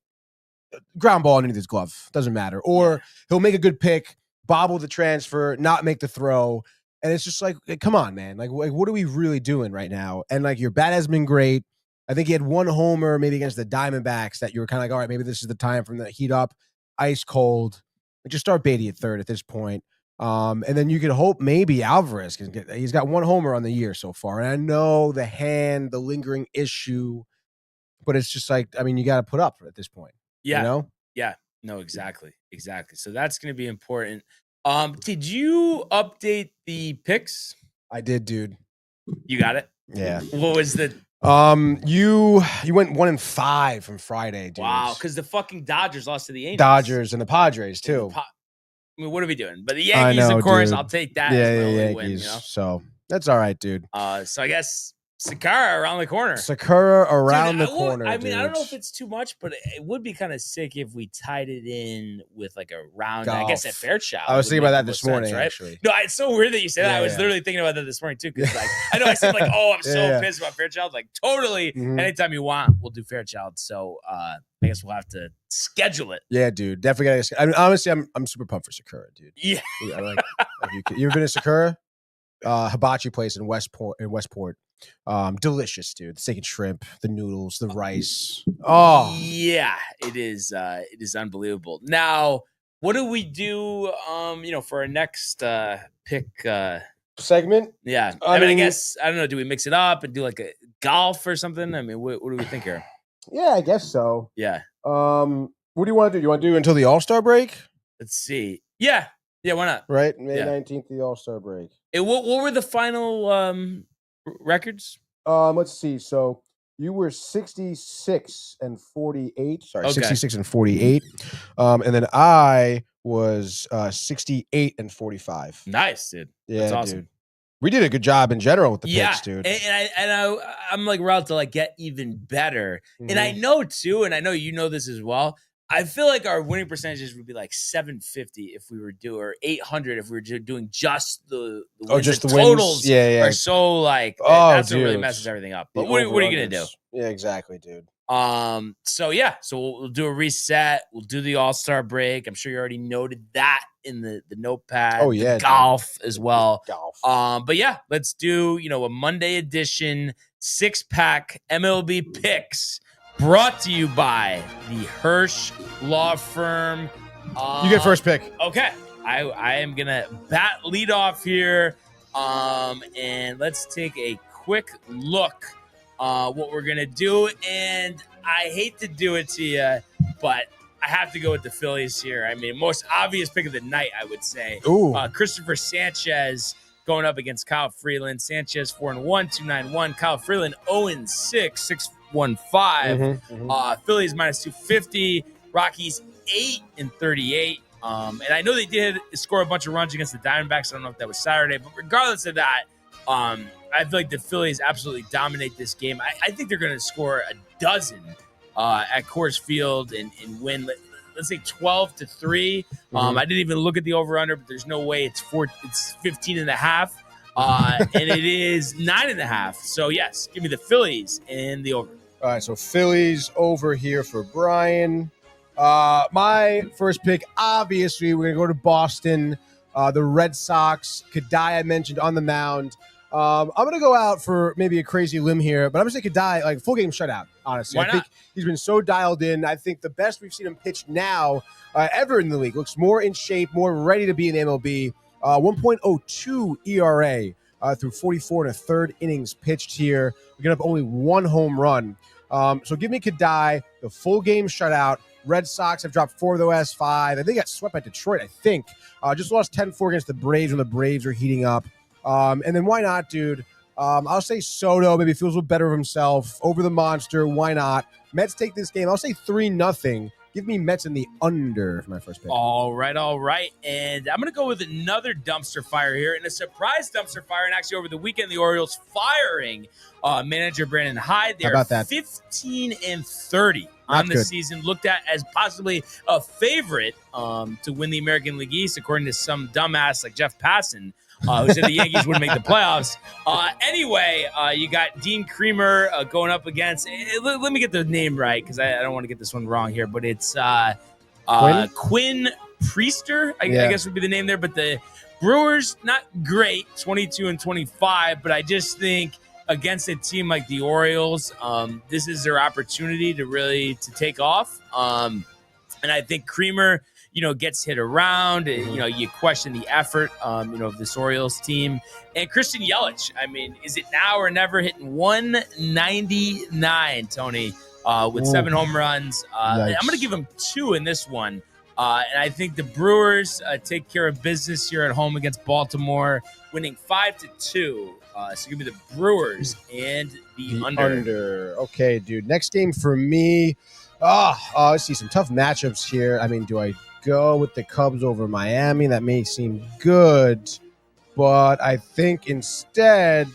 ground ball underneath his glove. Doesn't matter. Or he'll make a good pick, bobble the transfer, not make the throw, and it's just like, come on, man. Like what are we really doing right now? And like your bat has been great. I think he had 1 homer maybe against the Diamondbacks that you were kind of like, all right, maybe this is the time for him to heat up, ice cold. Just start Beatty at third at this point. And then you could hope maybe Alvarez can get. He's got 1 homer on the year so far, and I know the lingering issue, but it's just like, I mean, you got to put up at this point. Yeah, you know? Yeah, no, exactly. So that's going to be important. Did you update the picks? I did, dude. You got it. Yeah. What was the? You went 1-5 from Friday, dude. Wow, because the fucking Dodgers lost to the Angels. Dodgers and the Padres too. I mean, what are we doing? But the Yankees, of course, dude. I'll take that. Yeah, as Yankees. Win, you know? So that's all right, dude. So I guess Sakura around the corner. Corner. I mean, I don't know if it's too much, but it would be kind of sick if we tied it in with like a round. Golf. I guess at Fairchild. I was thinking about that this morning, sense, right? actually. No, it's so weird that you said that. I was literally thinking about that this morning too, because like I know I said like, oh, I'm so pissed about Fairchild. Like totally, anytime you want, we'll do Fairchild. So I guess we'll have to schedule it. Yeah, dude, definitely gotta. I mean, honestly, I'm super pumped for Sakura, dude. Yeah, you ever been to Sakura? Hibachi place in Westport. Delicious, dude. The steak and shrimp, the noodles, the rice. Oh yeah, it is. It is unbelievable. Now, what do we do? For our next pick segment. Yeah, I mean, I guess I don't know. Do we mix it up and do like a golf or something? I mean, what do we think here? Yeah, I guess so. Yeah. What do you want to do? You want to do until the All-Star break? Let's see. Yeah, why not? Right, May 19th, the All-Star break. What were the final records? Let's see. So you were 66 and 48. Sorry, okay. 66 and 48. And then I was 68 and 45. Nice, dude. Yeah, that's awesome. Dude. We did a good job in general with the picks, dude. And I'm like, we're out to like get even better. And I know too, and I know you know this as well. I feel like our winning percentages would be like 750 if we were doing, or 800 if we were doing just the wins. Just the totals. Wins. Yeah. Are so like that's what really messes everything up. But what are you gonna do? Yeah, exactly, dude. So we'll do a reset. We'll do the All-Star break. I'm sure you already noted that in the notepad. Oh yeah, golf as well. Golf. But yeah, let's do a Monday edition 6-pack MLB picks. Brought to you by the Hirsch Law Firm. You get first pick. Okay. I am going to bat lead off here. And let's take a quick look what we're going to do. And I hate to do it to you, but I have to go with the Phillies here. I mean, most obvious pick of the night, I would say. Ooh. Christopher Sanchez going up against Kyle Freeland. Sanchez 4-1, 291. Kyle Freeland 0-6, 6-1-5. Phillies minus 250. Rockies 8-38. And I know they did score a bunch of runs against the Diamondbacks. I don't know if that was Saturday, but regardless of that, I feel like the Phillies absolutely dominate this game. I think they're going to score a dozen at Coors Field and win. Let's say 12-3. I didn't even look at the over/under, but there's no way it's 15.5. And it is 9.5. So yes, give me the Phillies and the over. All right, so Phillies over here for Brian. My first pick, obviously, we're going to go to Boston. The Red Sox, Kadai, I mentioned on the mound. I'm going to go out for maybe a crazy limb here, but I'm going to say Kadai, like full game shutout, honestly. Why I think he's been so dialed in. I think the best we've seen him pitch now ever in the league. Looks more in shape, more ready to be in the MLB. 1.02 ERA through 44 and a third innings pitched here. We get up only one home run. So give me Kadai, the full game shutout. Red Sox have dropped 4 of the last 5. And they got swept by Detroit, I think. Just lost 10-4 against the Braves when the Braves are heating up. And then why not, dude? I'll say Soto maybe feels a little better of himself over the monster. Why not? Mets take this game. I'll say 3-0. Give me Mets in the under for my first pick. All right. And I'm going to go with another dumpster fire here, and a surprise dumpster fire. And actually, over the weekend, the Orioles firing manager Brandon Hyde. They are 15-30 on the season, looked at as possibly a favorite to win the American League East, according to some dumbass like Jeff Passan, who said the Yankees wouldn't make the playoffs. Anyway, you got Dean Creamer going up against, let me get the name right because I don't want to get this one wrong here, but it's Quinn Priester, I guess would be the name there. But the Brewers, not great, 22-25, but I just think against a team like the Orioles, this is their opportunity to take off. And I think Creamer, gets hit around. You question the effort, of this Orioles team. And Christian Yelich, is it now or never, hitting 199, Tony, with 7 home runs. I'm going to give him 2 in this one. And I think the Brewers take care of business here at home against Baltimore, winning 5-2. So give me the Brewers and the under. Okay, dude. Next game for me. Let's see some tough matchups here. Do I go with the Cubs over Miami? That may seem good, but I think instead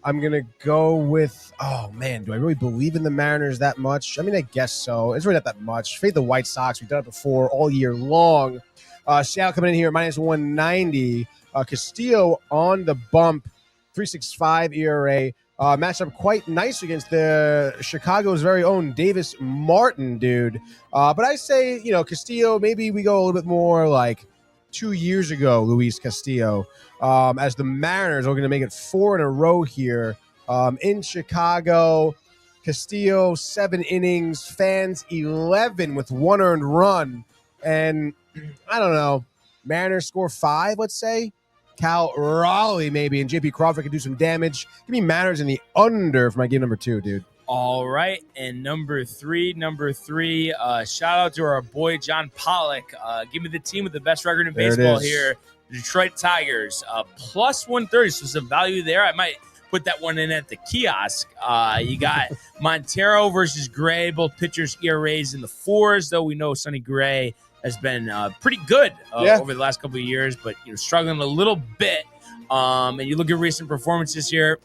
I'm going to go with, do I really believe in the Mariners that much? I guess so. It's really not that much. Fade the White Sox. We've done it before all year long. Seattle coming in here, minus 190. Castillo on the bump, 3.65 ERA. Matched up quite nice against the Chicago's very own Davis Martin, dude. But I say, Castillo, maybe we go a little bit more like 2 years ago, Luis Castillo, as the Mariners are going to make it 4 in a row here in Chicago. Castillo, 7 innings, fans 11 with 1 earned run. And I don't know, Mariners score 5, let's say. Cal Raleigh maybe, and JP Crawford can do some damage. Give me Mariners in the under for my game number 2, dude. All right, and number three, shout out to our boy John Pollock. Give me the team with the best record in baseball here, the Detroit Tigers, plus 130. So some value there. I might put that one in at the kiosk. You got Montero versus Gray, both pitchers ERAs in the 4s, though we know Sonny Gray has been pretty good over the last couple of years, but struggling a little bit. And you look at recent performances here,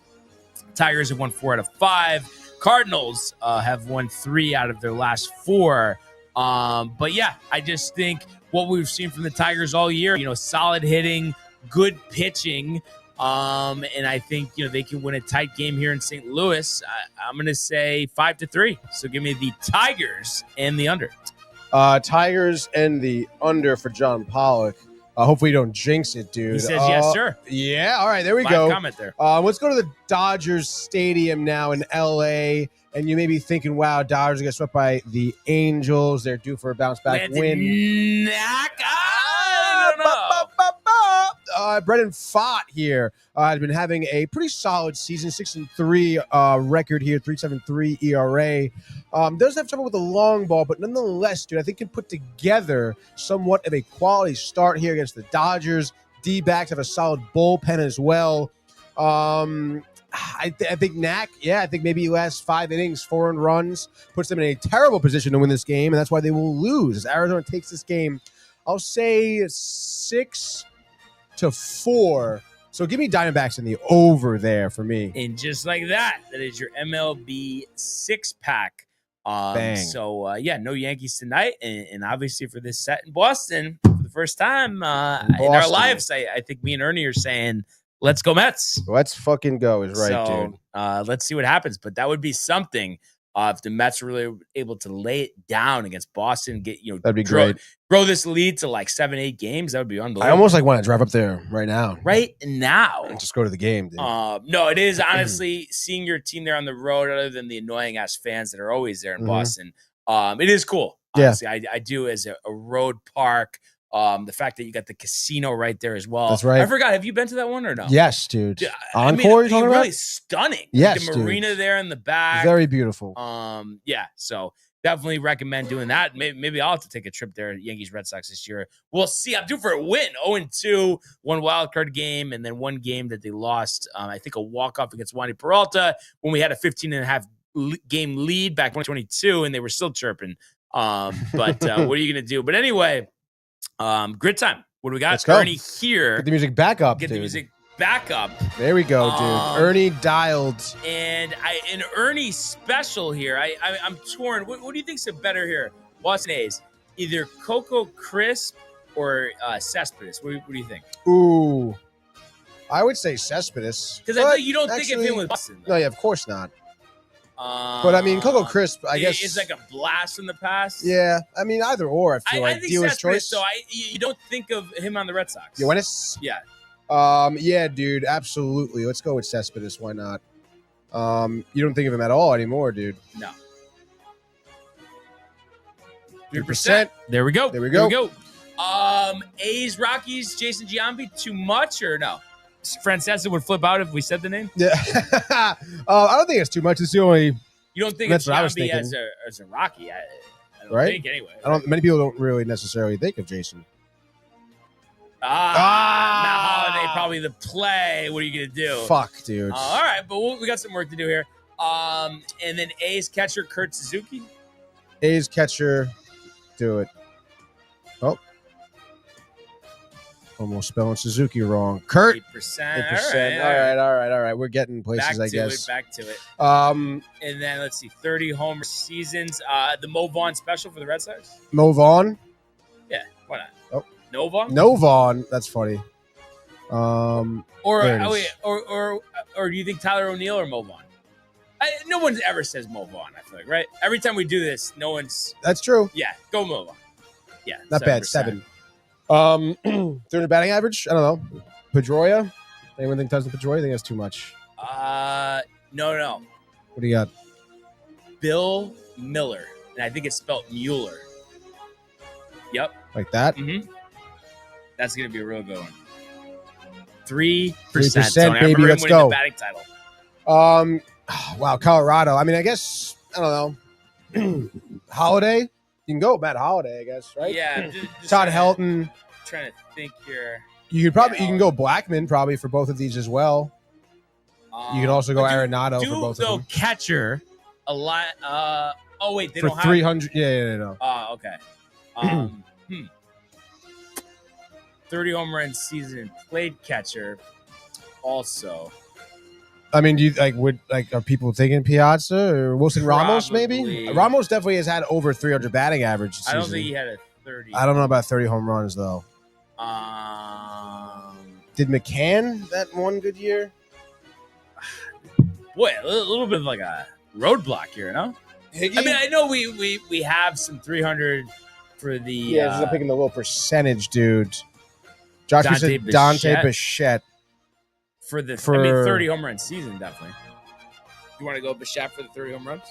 Tigers have won 4 out of 5. Cardinals have won 3 out of their last 4. But yeah, I just think what we've seen from the Tigers all year, solid hitting, good pitching. And I think, they can win a tight game here in St. Louis. I'm going to say 5-3. So give me the Tigers and the under. Tigers and the under for John Pollock. Hopefully you don't jinx it, dude. He says yes, sir. Yeah, all right, there we go. Comment there. Let's go to the Dodgers Stadium now in L.A., and you may be thinking, wow, Dodgers get swept by the Angels. They're due for a bounce-back win. Brendan Pfaadt here has been having a pretty solid season, 6-3 record here, 3.73 ERA. Doesn't have trouble with the long ball, but nonetheless, dude, I think can put together somewhat of a quality start here against the Dodgers. D-backs have a solid bullpen as well. I think Knack, I think maybe last 5 innings, 4 earned runs, puts them in a terrible position to win this game, and that's why they will lose. As Arizona takes this game, I'll say 6-4 So give me Diamondbacks in the over there for me. And just like that is your MLB 6-pack. Bang. So, no Yankees tonight. And obviously for this set in Boston, for the first time in our lives, I think me and Ernie are saying, let's go Mets. Let's fucking go is right, dude. Let's see what happens. But that would be something if the Mets were really able to lay it down against Boston, that'd be great. Grow this lead to like 7-8 games. That would be unbelievable. I almost want to drive up there right now. And just go to the game, dude. No, it is honestly seeing your team there on the road, other than the annoying ass fans that are always there in Boston. It is cool. Honestly, I do as a road park. The fact that you got the casino right there as well. That's right. I forgot. Have you been to that one or no? Yes, dude. Encore, really stunning. Yes, the marina there in the back. Very beautiful. So definitely recommend doing that. Maybe I'll have to take a trip there. Yankees Red Sox this year. We'll see. I'm due for a win. 0-2, one wild card game, and then one game that they lost. I think a walk off against Wandy Peralta when we had a 15.5 game lead back in 2022, and they were still chirping. But what are you gonna do? But anyway. Grid time. What do we got? Let's go. Ernie here. Get the music back up. The music back up. There we go, dude. Ernie dialed. And an Ernie special here. I'm torn. What do you think's better here? Boston A's. Either Cocoa Crisp or Cespedes. What do you think? Ooh. I would say Cespedes. Because I think you don't think of him with Boston. No, yeah, of course not. But I mean, Cocoa Crisp, I guess it's like a blast from the past. Yeah, I mean, either or. I feel like dealer's choice. So you don't think of him on the Red Sox. Yoenis? Yeah. Yeah, dude, absolutely. Let's go with Cespedes. Why not? You don't think of him at all anymore, dude. No. 3%. There we go. There we go. A's Rockies. Jason Giambi. Too much or no? Francesa would flip out if we said the name. Yeah, I don't think it's too much. It's the only. You don't think that's of what I was Giambi thinking. as a Rocky? I don't right? think anyway. Many people don't really necessarily think of Jason. Matt Holiday, probably the play. What are you gonna do? Fuck, dude. All right, but we got some work to do here. And then A's catcher Kurt Suzuki. A's catcher, do it. Oh. Almost spelling Suzuki wrong. Kurt. 8%. 8%. All right. We're getting places, I guess. Back to it. And then let's see, 30 home seasons. The Mo Vaughn special for the Red Sox. Mo Vaughn. Yeah, why not? Oh, No Vaughn. No Vaughn. That's funny. Or do you think Tyler O'Neill or Mo Vaughn? No one ever says Mo Vaughn. I feel like, right? Every time we do this, no one's. That's true. Yeah, go Mo Vaughn. Yeah, not 7%. bad. 7. 300 batting average. I don't know. Pedroia. Anyone think Tyson Pedroia? I think that's too much. No. What do you got? Bill Miller, and I think it's spelled Mueller. Yep. Like that. Mm-hmm. That's gonna be a real good one. 3%, 3%, baby. Let's go. The batting title. Wow, Colorado. I mean, I guess I don't know. Holiday. You can go with Matt Holiday, I guess, right? Yeah. Just Todd Helton. Trying to think here. You could probably you can go Blackman probably for both of these as well. You can also go Arenado for both of them. Catcher a lot. Oh wait, they for don't 300. Yeah, no. Okay. 30 home run season played catcher. Also, I mean, do you are people thinking Piazza or Wilson Ramos? Maybe Ramos definitely has had over 300 batting average. I don't think he had a 30. I don't know about 30 home runs though. Did McCann that one good year? Boy, a little bit of like a roadblock here, no? Higgy? I mean, I know we have some 300 for the. Yeah, I'm picking the little percentage, dude. Josh said Dante Bichette. For 30 home run season, definitely. You want to go Bichette for the 30 home runs?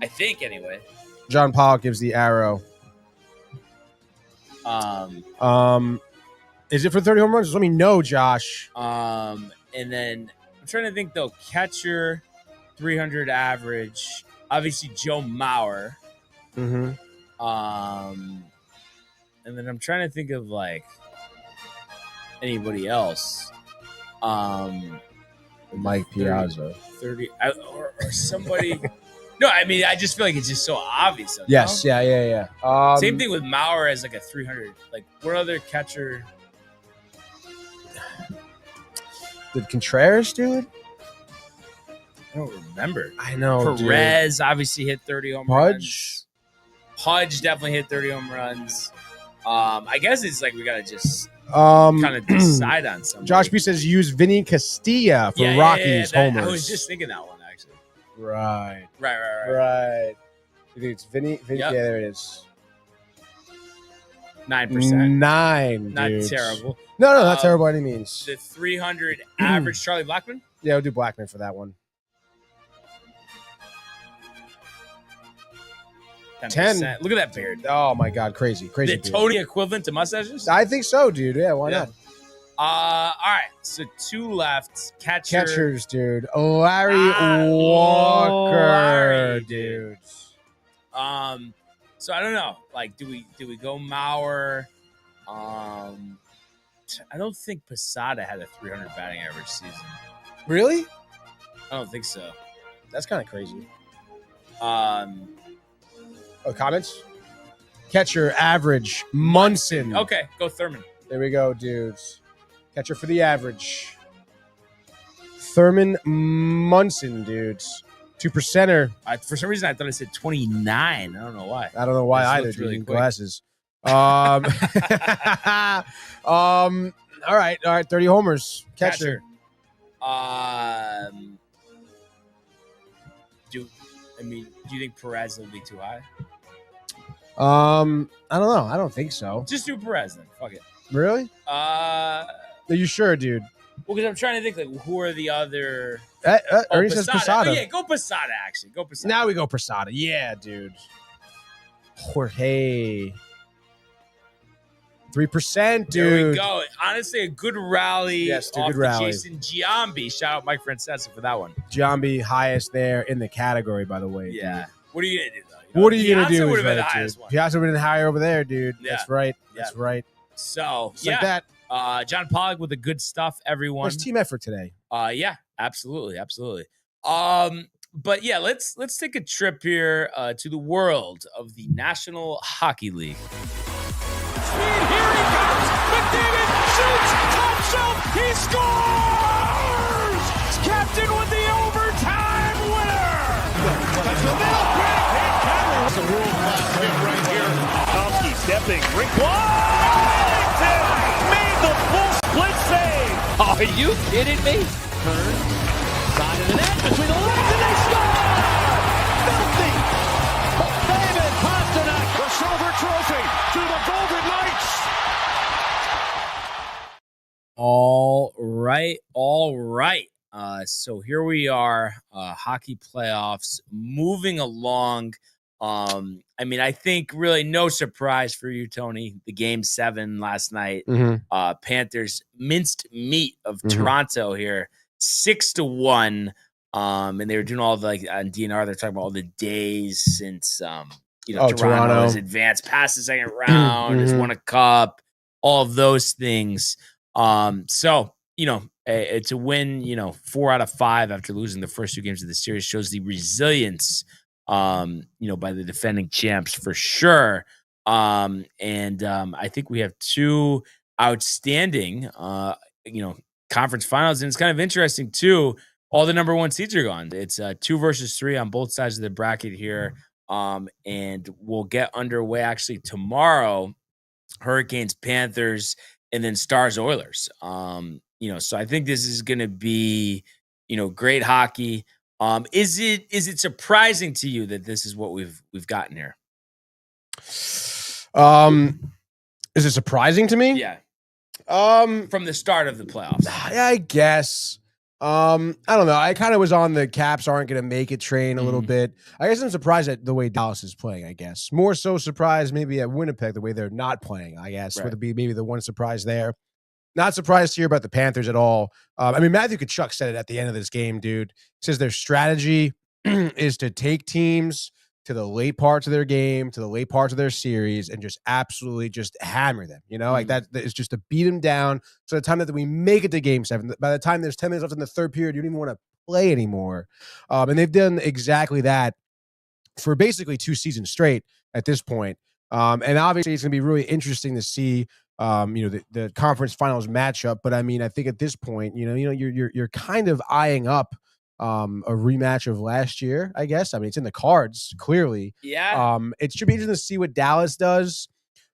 I think, anyway. John Pollock gives the arrow. Is it for 30 home runs? Let me know, Josh. And then I'm trying to think though. Catcher, 300 average. Obviously, Joe Mauer. Mm-hmm. And then I'm trying to think of like anybody else. Mike Piazza. 30 or somebody. No, I mean, I just feel like it's just so obvious. Yes, no? yeah. Same thing with Mauer as like a 300. Like, what other catcher? Did Contreras do it? I don't remember. I know. Perez obviously hit 30 home Pudge? runs. Pudge definitely hit 30 home runs. I guess it's like we gotta just kind of decide on something. Josh B says use Vinny Castilla for Rockies homers. I was just thinking that one actually. Right. Right. You think it's Vinny? Yep. Yeah, there it is. 9%. 9. Not dudes. terrible. No, not terrible by any means. The 300 average Charlie Blackmon? Yeah, we'll do Blackman for that one. 10%. Look at that beard. Oh my God, crazy. The beard. Tony equivalent to mustaches? I think so, dude. Yeah, why not? All right, so 2 left. Catchers, dude. Larry Walker, dude. So I don't know. Like, do we go Mauer? I don't think Posada had a 300 batting average season. Really? I don't think so. That's kind of crazy. Comments? Catcher average Munson. Okay, go Thurman. There we go, dudes. Catcher for the average. Thurman Munson, dudes. 2%er. For some reason, I thought it said 29. I don't know why. I don't know why This either. looks really Dude. quick. Glasses. All right. 30 homers. Catcher. Do you think Perez will be too high? I don't know. I don't think so. Just do Perez then. Fuck it. Really? Are you sure, dude? Well, because I'm trying to think, like, who are the other... Ernie says Posada. Oh, yeah, go Posada, actually. Go Posada. Now we go Posada. Yeah, dude. Jorge. 3%, dude. There we go. Honestly, a good rally. Yes, dude, off good rally. Jason Giambi. Shout out Mike Francesa for that one. Giambi, highest there in the category, by the way. Yeah. Dude. What are you going to do, though? What are you going to do? would have been the right, highest dude. one. Piazza would have been higher over there, dude. Yeah. That's right. Yeah. That's right. So, Just like that. John Pollock with the good stuff, everyone. There's team effort today. Yeah, absolutely. But yeah, let's take a trip here to the world of the National Hockey League. Speed, here he comes. McDavid shoots, top shelf, he scores! Captain with the overtime winner! That's the middle, great hit, Cameron. It's a world-class hit right here. Tomsky stepping, ring Washington made the full split save. Are you kidding me? Turn, side of the net, between the legs, and they score! Filthy! David Pasternak, The silver trophy to the Golden Knights. All right. So here we are, hockey playoffs moving along. I think really no surprise for you, Tony. The game 7 last night, Panthers minced meat of Toronto here, 6-1. And they were doing all the, like, on DNR, they're talking about all the days since Toronto has advanced past the second round, has won a cup, all of those things. So to win, 4 out of 5 after losing the first 2 games of the series shows the resilience, by the defending champs for sure. I think we have 2 outstanding, conference finals, and it's kind of interesting too. All the number 1 seeds are gone. It's 2 versus 3 on both sides of the bracket here. And we'll get underway actually tomorrow. Hurricanes, Panthers, and then Stars, Oilers. So I think this is going to be, great hockey. Is it surprising to you that this is what we've gotten here? Is it surprising to me? Yeah. From the start of the playoffs. Yeah, I guess. I don't know. I kind of was on the Caps aren't going to make it train a little bit. I guess I'm surprised at the way Dallas is playing, I guess. More so surprised maybe at Winnipeg, the way they're not playing, I guess. Right. Would be maybe the one surprise there. Not surprised to hear about the Panthers at all. Matthew Tkachuk said it at the end of this game, dude. He says their strategy is to take teams to the late parts of their game, to the late parts of their series, and just absolutely just hammer them. Like that is just to beat them down. So the time that we make it to game 7, by the time there's 10 minutes left in the third period, you don't even want to play anymore. And they've done exactly that for basically 2 seasons straight at this point. And obviously it's going to be really interesting to see the conference finals matchup. But I mean, I think at this point, you're kind of eyeing up a rematch of last year, I guess. I mean, it's in the cards, clearly. Yeah. It should be interesting to see what Dallas does.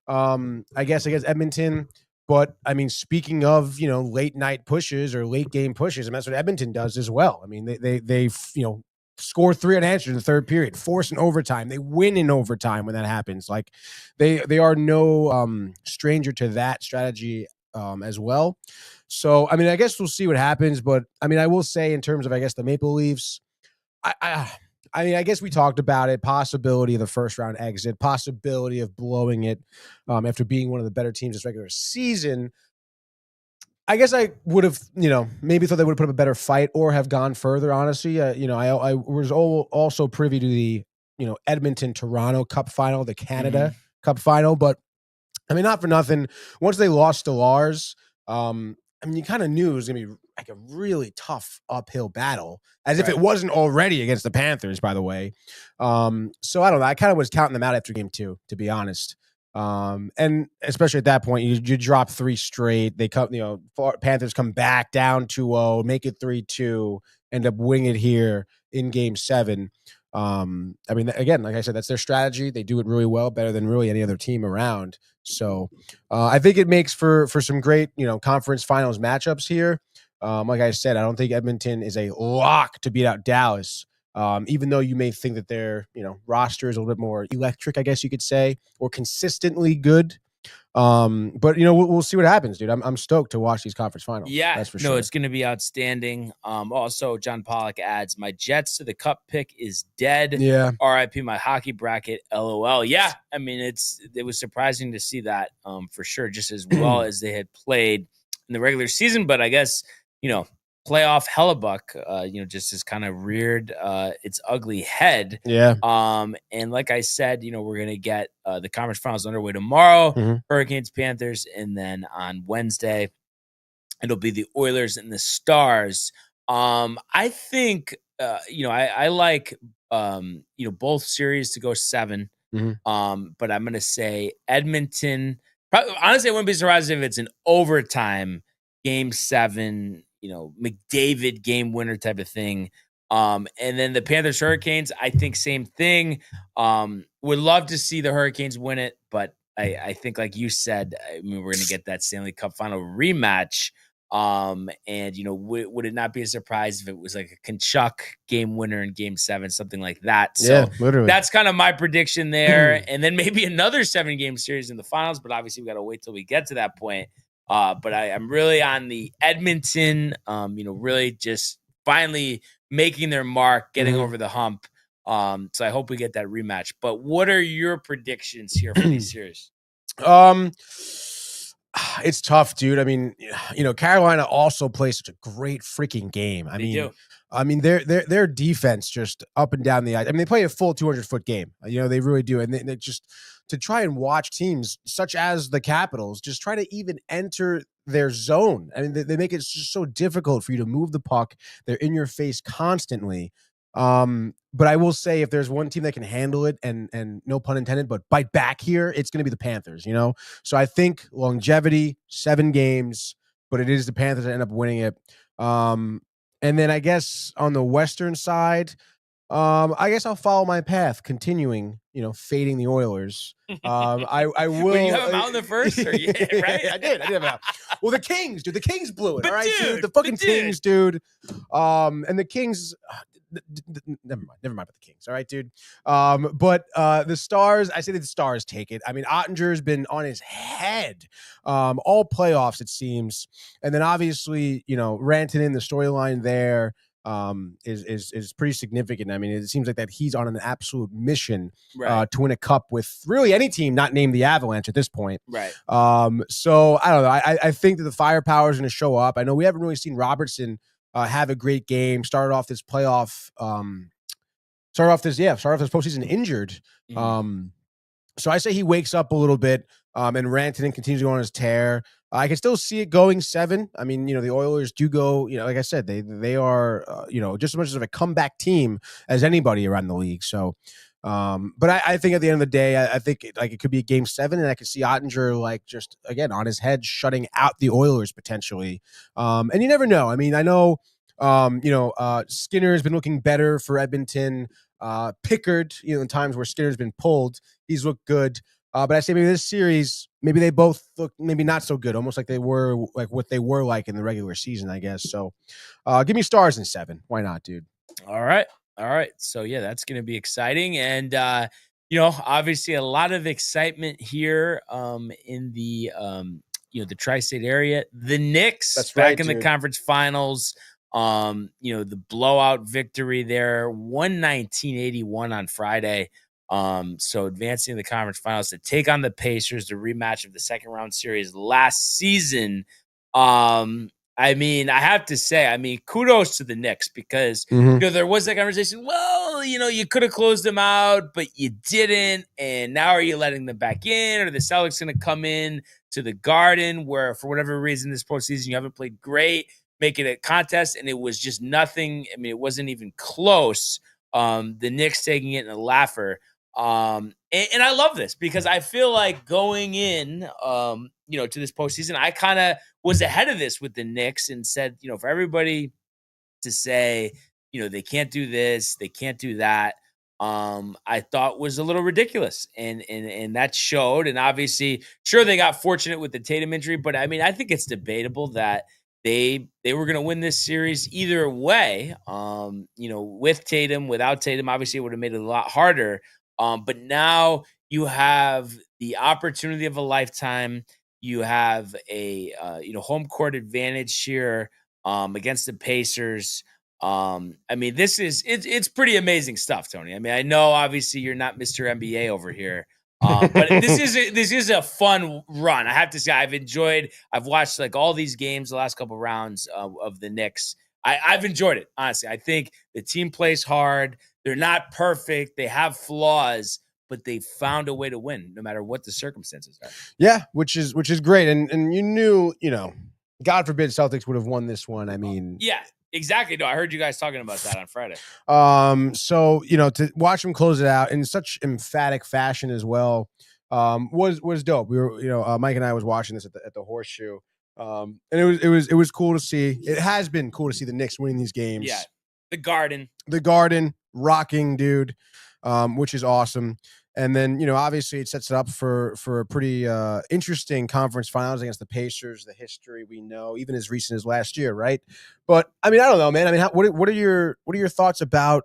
I guess against Edmonton. But I mean, speaking of late night pushes or late game pushes, and that's what Edmonton does as well. I mean, they score 3 unanswered in the third period, force an overtime. They win in overtime when that happens. Like they are no stranger to that strategy as well. So I mean, I guess we'll see what happens. But I mean, I will say in terms of the Maple Leafs, I mean, I guess we talked about it, possibility of the first round exit, possibility of blowing it after being one of the better teams this regular season. I guess I would have, maybe thought they would have put up a better fight or have gone further, honestly. I was also privy to the, Edmonton-Toronto Cup final, the Canada Cup final. But, I mean, not for nothing. Once they lost to Lars, I mean, you kind of knew it was going to be like a really tough uphill battle, as if it wasn't already against the Panthers, by the way. So I don't know. I kind of was counting them out after game 2, to be honest. And especially at that point, you drop 3 straight. They come, Panthers come back down 2-0, make it 3-2, end up winning it here in game 7. I mean, again, like I said, that's their strategy. They do it really well, better than really any other team around. So I think it makes for some great, conference finals matchups here. Like I said, I don't think Edmonton is a lock to beat out Dallas. Even though you may think that their, roster is a little bit more electric, I guess you could say, or consistently good. But we'll see what happens, dude. I'm stoked to watch these conference finals. Yeah, that's for sure. No, it's going to be outstanding. Also, John Pollock adds, my Jets to the Cup pick is dead. Yeah. RIP my hockey bracket. LOL. Yeah, I mean it was surprising to see that for sure, just as well as they had played in the regular season. But I guess playoff Hellebuck, just has kind of reared its ugly head. Yeah. And like I said, we're gonna get the conference finals underway tomorrow. Hurricanes, Panthers, and then on Wednesday, it'll be the Oilers and the Stars. I think I like both series to go 7. But I'm gonna say Edmonton. Honestly, I wouldn't be surprised if it's an overtime game 7. McDavid game winner type of thing. And then the Panthers Hurricanes, I think same thing. Would love to see the Hurricanes win it, but I think, like you said, I mean, we're going to get that Stanley Cup final rematch. And would it not be a surprise if it was like a Tkachuk game winner in game 7, something like that? So yeah, literally. That's kind of my prediction there. And then maybe another 7-game series in the finals, but obviously we got to wait till we get to that point. But I'm really on the Edmonton, really just finally making their mark, getting over the hump. So I hope we get that rematch. But what are your predictions here for these series? It's tough, dude. I mean, Carolina also plays such a great freaking game. I mean, their defense just up and down the ice. I mean, they play a full 200-foot game. They really do. And they just to try and watch teams such as the Capitals just try to even enter their zone. I mean, they make it just so difficult for you to move the puck. They're in your face constantly. But I will say, if there's one team that can handle it and no pun intended, but bite back here, it's going to be the Panthers, So I think longevity, 7 games, but it is the Panthers that end up winning it. And then I guess on the Western side, I guess I'll follow my path, continuing, fading the Oilers. I will. Were you have them out in the first? Or right? I did have them out. Well, the Kings, dude. The Kings blew it. All right, dude. The fucking Kings, dude. And the Kings. Never mind about the Kings. All right, dude. But the Stars, I say that the Stars take it. I mean, Ottinger's been on his head all playoffs, it seems. And then obviously, Rantanen, the storyline there is pretty significant. I mean, it seems like that he's on an absolute mission to win a cup with really any team not named the Avalanche at this point. Right. So I don't know. I think that the firepower is going to show up. I know we haven't really seen Robertson have a great game. Started off this postseason injured. So I say he wakes up a little bit, and Rantanen continues to go on his tear. I can still see it going 7. I mean, the Oilers do go, like I said, they are, just as much of a comeback team as anybody around the league. So But I think at the end of the day, I think it could be a game 7, and I could see Ottinger just again on his head shutting out the Oilers potentially. And you never know. I mean, I know Skinner has been looking better for Edmonton. Pickard, in times where Skinner's been pulled, he's looked good. But I say maybe this series, maybe they both look maybe not so good, almost like they were what they were like in the regular season, I guess. So give me Stars in 7. Why not, dude? All right. So yeah, that's going to be exciting. And, obviously a lot of excitement here in the, the tri-state area. The Knicks That's back right, in the dude. conference finals. The blowout victory there, 119-81 on Friday. So advancing to the conference finals to take on the Pacers, the rematch of the second round series last season. I mean, I have to say, kudos to the Knicks because, there was that conversation. Well, you could have closed them out, but you didn't. And now are you letting them back in? Or the Celtics going to come in to the Garden where, for whatever reason, this postseason you haven't played great, make it a contest, and it was just nothing. I mean, it wasn't even close. The Knicks taking it in a laugher. And I love this because I feel like going in, to this postseason, I kind of was ahead of this with the Knicks and said, for everybody to say, they can't do this, they can't do that, I thought was a little ridiculous. And that showed. And obviously, sure, they got fortunate with the Tatum injury, but I mean, I think it's debatable that they were going to win this series either way. With Tatum, without Tatum, obviously it would have made it a lot harder. But now you have the opportunity of a lifetime. You have a home court advantage here against the Pacers. It's pretty amazing stuff, Tony. I mean, I know obviously you're not Mr. NBA over here, but this is a fun run. I have to say, I've watched like all these games, the last couple rounds of the Knicks. I've enjoyed it, honestly. I think the team plays hard. They're not perfect. They have flaws, but they found a way to win no matter what the circumstances are. Yeah, which is great. And you knew, God forbid Celtics would have won this one. I mean, yeah, exactly. No, I heard you guys talking about that on Friday. So, to watch them close it out in such emphatic fashion as well, was dope. We were, Mike and I was watching this at the Horseshoe. And it was cool to see. It has been cool to see the Knicks winning these games. Yeah. The Garden rocking, dude, which is awesome. And then, obviously it sets it up for a pretty interesting conference finals against the Pacers, the history we know, even as recent as last year, right? But I mean, I don't know, man. I mean, what are your thoughts about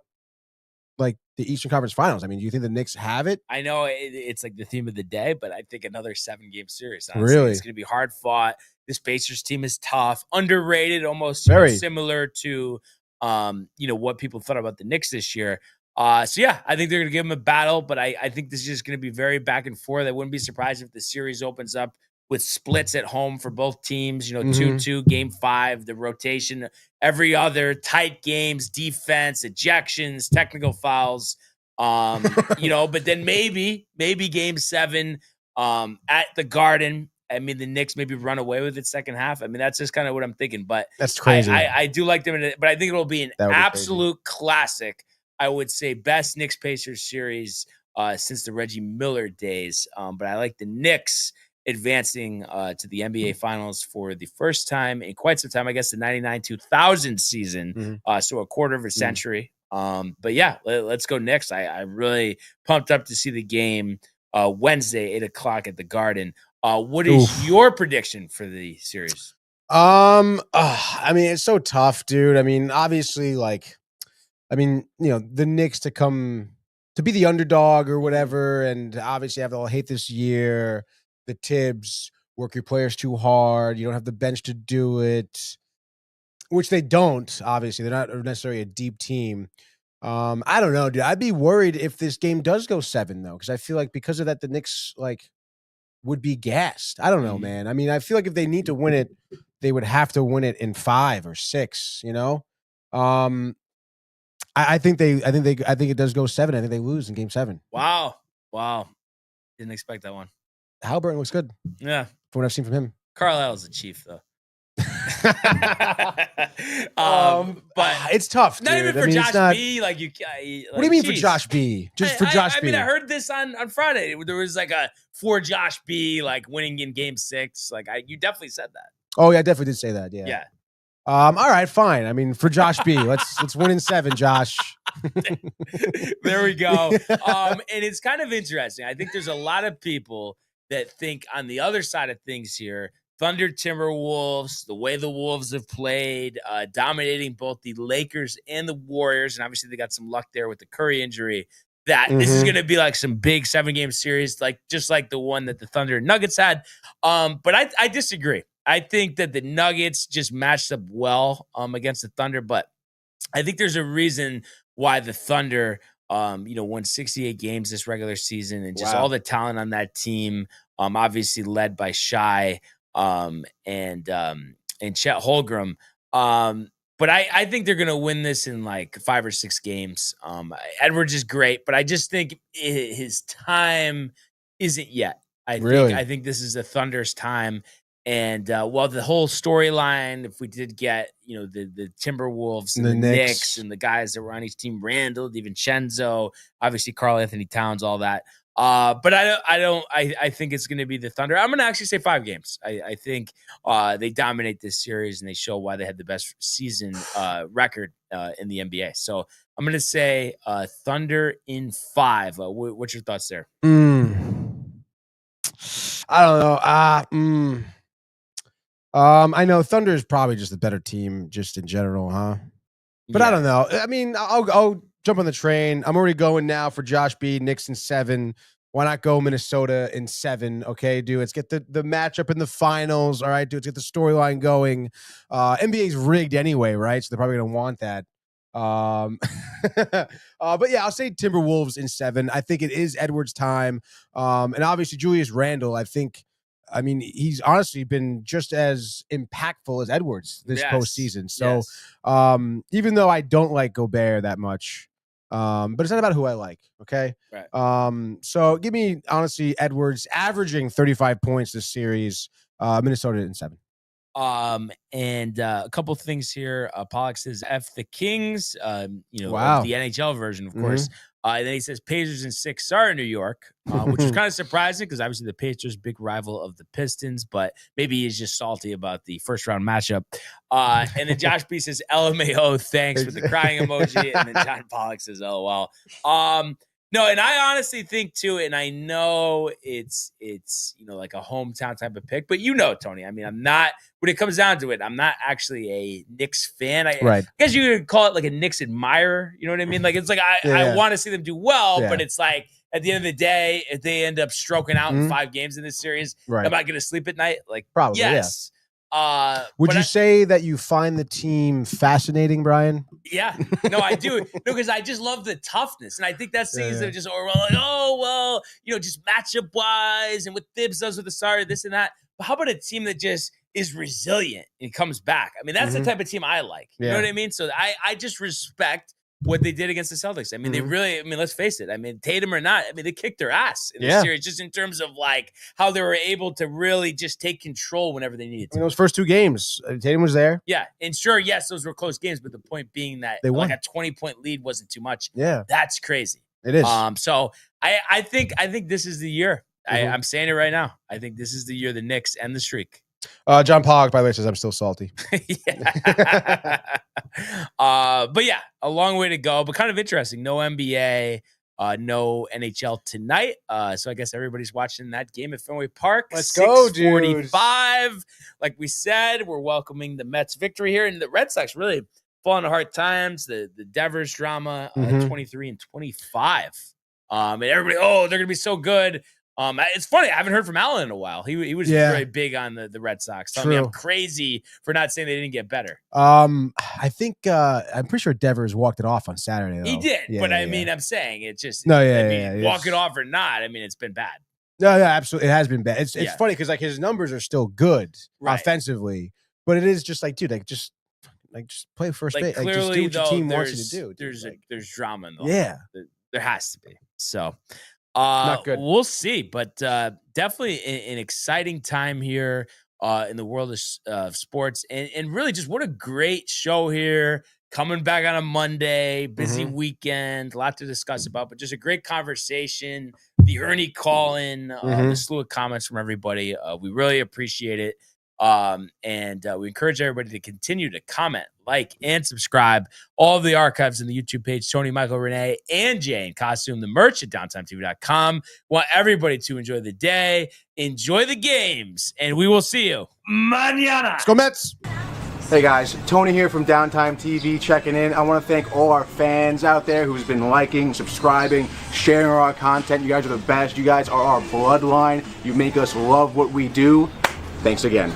like the Eastern Conference Finals? I mean, do you think the Knicks have it? I know it's like the theme of the day, but I think another 7-game series. Honestly. Really? It's going to be hard fought. This Pacers team is tough, underrated, almost Very similar to what people thought about the Knicks this year. So yeah, I think they're going to give them a battle, but I think this is just going to be very back and forth. I wouldn't be surprised if the series opens up with splits at home for both teams, 2-2, game 5, the rotation, every other tight games, defense, ejections, technical fouls, but then maybe game 7 at the Garden. I mean, the Knicks maybe run away with it second half. I mean, that's just kind of what I'm thinking, but that's crazy. I do like them, but I think it'll be an absolute classic. I would say best Knicks Pacers series since the Reggie Miller days. But I like the Knicks advancing to the NBA Finals for the first time in quite some time. I guess the 99-2000 season. So a quarter of a century. But yeah, let's go Knicks. I'm really pumped up to see the game Wednesday, 8:00 at the Garden. What is your prediction for the series? I mean, it's so tough, dude. I mean, obviously, the Knicks to be the underdog or whatever, and obviously have the whole hate this year, the Tibbs, work your players too hard, you don't have the bench to do it, which they don't, obviously. They're not necessarily a deep team. I don't know, dude. I'd be worried if this game does go 7, though, because I feel like because of that, the Knicks, would be gassed. I don't know, man. I mean, I feel like if they need to win it, they would have to win it in 5 or 6, I think it does go 7. I think they lose in game 7. Wow. Didn't expect that one. Halliburton looks good. Yeah. From what I've seen from him. Carlisle's a Chief, though. But it's tough, dude. not even for Josh B. Like you. What do you mean for Josh B? Just for Josh B? I mean, I heard this on Friday. There was like a for Josh B. like winning in Game 6. Like you definitely said that. Oh yeah, I definitely did say that. Yeah. Yeah. All right, fine. I mean, for Josh B, let's win in 7, Josh. There we go. And it's kind of interesting. I think there's a lot of people that think on the other side of things here, Thunder Timberwolves, the way the Wolves have played, dominating both the Lakers and the Warriors, and obviously they got some luck there with the Curry injury, that this is going to be like some big 7-game series, like just like the one that the Thunder and Nuggets had. But I disagree. I think that the Nuggets just matched up well against the Thunder, but I think there's a reason why the Thunder, won 68 games this regular season, and just all the talent on that team, obviously led by Shai and Chet Holmgren. But I think they're going to win this in like 5 or 6 games. Edwards is great, but I just think his time isn't yet. I think this is the Thunder's time. And while the whole storyline, if we did get, the Timberwolves and the Knicks and the guys that were on each team, Randall, DiVincenzo, obviously Karl Anthony Towns, all that. But I think it's going to be the Thunder. I'm going to actually say 5 games. I think they dominate this series and they show why they had the best season record in the NBA. So I'm going to say Thunder in 5. What's your thoughts there? I don't know. I know Thunder is probably just a better team just in general, huh? But I don't know. I mean, I'll jump on the train. I'm already going now for Josh B. Knicks in 7. Why not go Minnesota in 7? Okay, dude. Let's get the matchup in the finals. All right, dude. Let's get the storyline going. NBA's rigged anyway, right? So they're probably going to want that. But yeah, I'll say Timberwolves in 7. I think it is Edwards' time. And obviously Julius Randle, I mean, he's honestly been just as impactful as Edwards this postseason. So even though I don't like Gobert that much, but it's not about who I like, okay? Right. So give me, honestly, Edwards averaging 35 points this series, Minnesota in 7. And a couple things here. Pollock says F the Kings, of the NHL version, of course. And then he says Pacers in 6. Sorry, New York, which is kind of surprising because obviously the Pacers, big rival of the Pistons, but maybe he's just salty about the first round matchup. And then Josh B says LMAO, thanks, with the crying emoji. And then John Pollock says LOL. No, and I honestly think too, and I know it's like a hometown type of pick, but Tony, I mean, I'm not, when it comes down to it, I'm not actually a Knicks fan. I guess you could call it like a Knicks admirer. You know what I mean? Like, it's like, I want to see them do well, but it's like, at the end of the day, if they end up stroking out in 5 games in this series, am I going to sleep at night? Like, probably, yes. Would you say that you find the team fascinating, Brian? Yeah, no, I do. No, because I just love the toughness, and I think that's things that are just just matchup wise, and what Thibs does with the starter, this and that. But how about a team that just is resilient and comes back? I mean, that's the type of team I like. You know what I mean? So I just respect what they did against the Celtics. I mean, they really, let's face it. I mean, Tatum or not, they kicked their ass in this series, just in terms of like how they were able to really just take control whenever they needed to. Those first 2 games, Tatum was there. Yeah. And sure, yes, those were close games, but the point being that they won. Like a 20-point lead wasn't too much. Yeah. That's crazy. It is. So I think this is the year. I'm saying it right now. I think this is the year the Knicks end the streak. John Pollock, by the way, says I'm still salty. But yeah, a long way to go, but kind of interesting. No NBA, no NHL tonight. So I guess everybody's watching that game at Fenway Park. Let's go, dude. 6:45. Like we said, we're welcoming the Mets victory here, and the Red Sox really falling to hard times. The Devers drama, 23 and 25. And everybody, they're going to be so good. It's funny. I haven't heard from Alan in a while. He was very big on the Red Sox. Telling me I'm crazy for not saying they didn't get better. I think I'm pretty sure Devers walked it off on Saturday, though. He did, but I mean, I'm saying it's just walk it off or not. I mean, it's been bad. No, absolutely, it has been bad. It's funny because like his numbers are still good offensively, but it is just like, dude, just play first base. Like, just do what your team wants you to do. There's drama in the there has to be. So. Not good. We'll see, but definitely an exciting time here. in the world of sports, and really just what a great show here. Coming back on a Monday, busy weekend, a lot to discuss about, but just a great conversation. The Ernie call-in, the slew of comments from everybody. We really appreciate it. And we encourage everybody to continue to comment, like, and subscribe. All of the archives in the YouTube page, Tony, Michael, Renee, and Jay in costume, the merch at downtimetv.com. Want everybody to enjoy the day, enjoy the games, and we will see you mañana. Let's go Mets. Hey guys, Tony here from Downtime TV checking in. I want to thank all our fans out there who's been liking, subscribing, sharing our content. You guys are the best. You guys are our bloodline. You make us love what we do. Thanks again.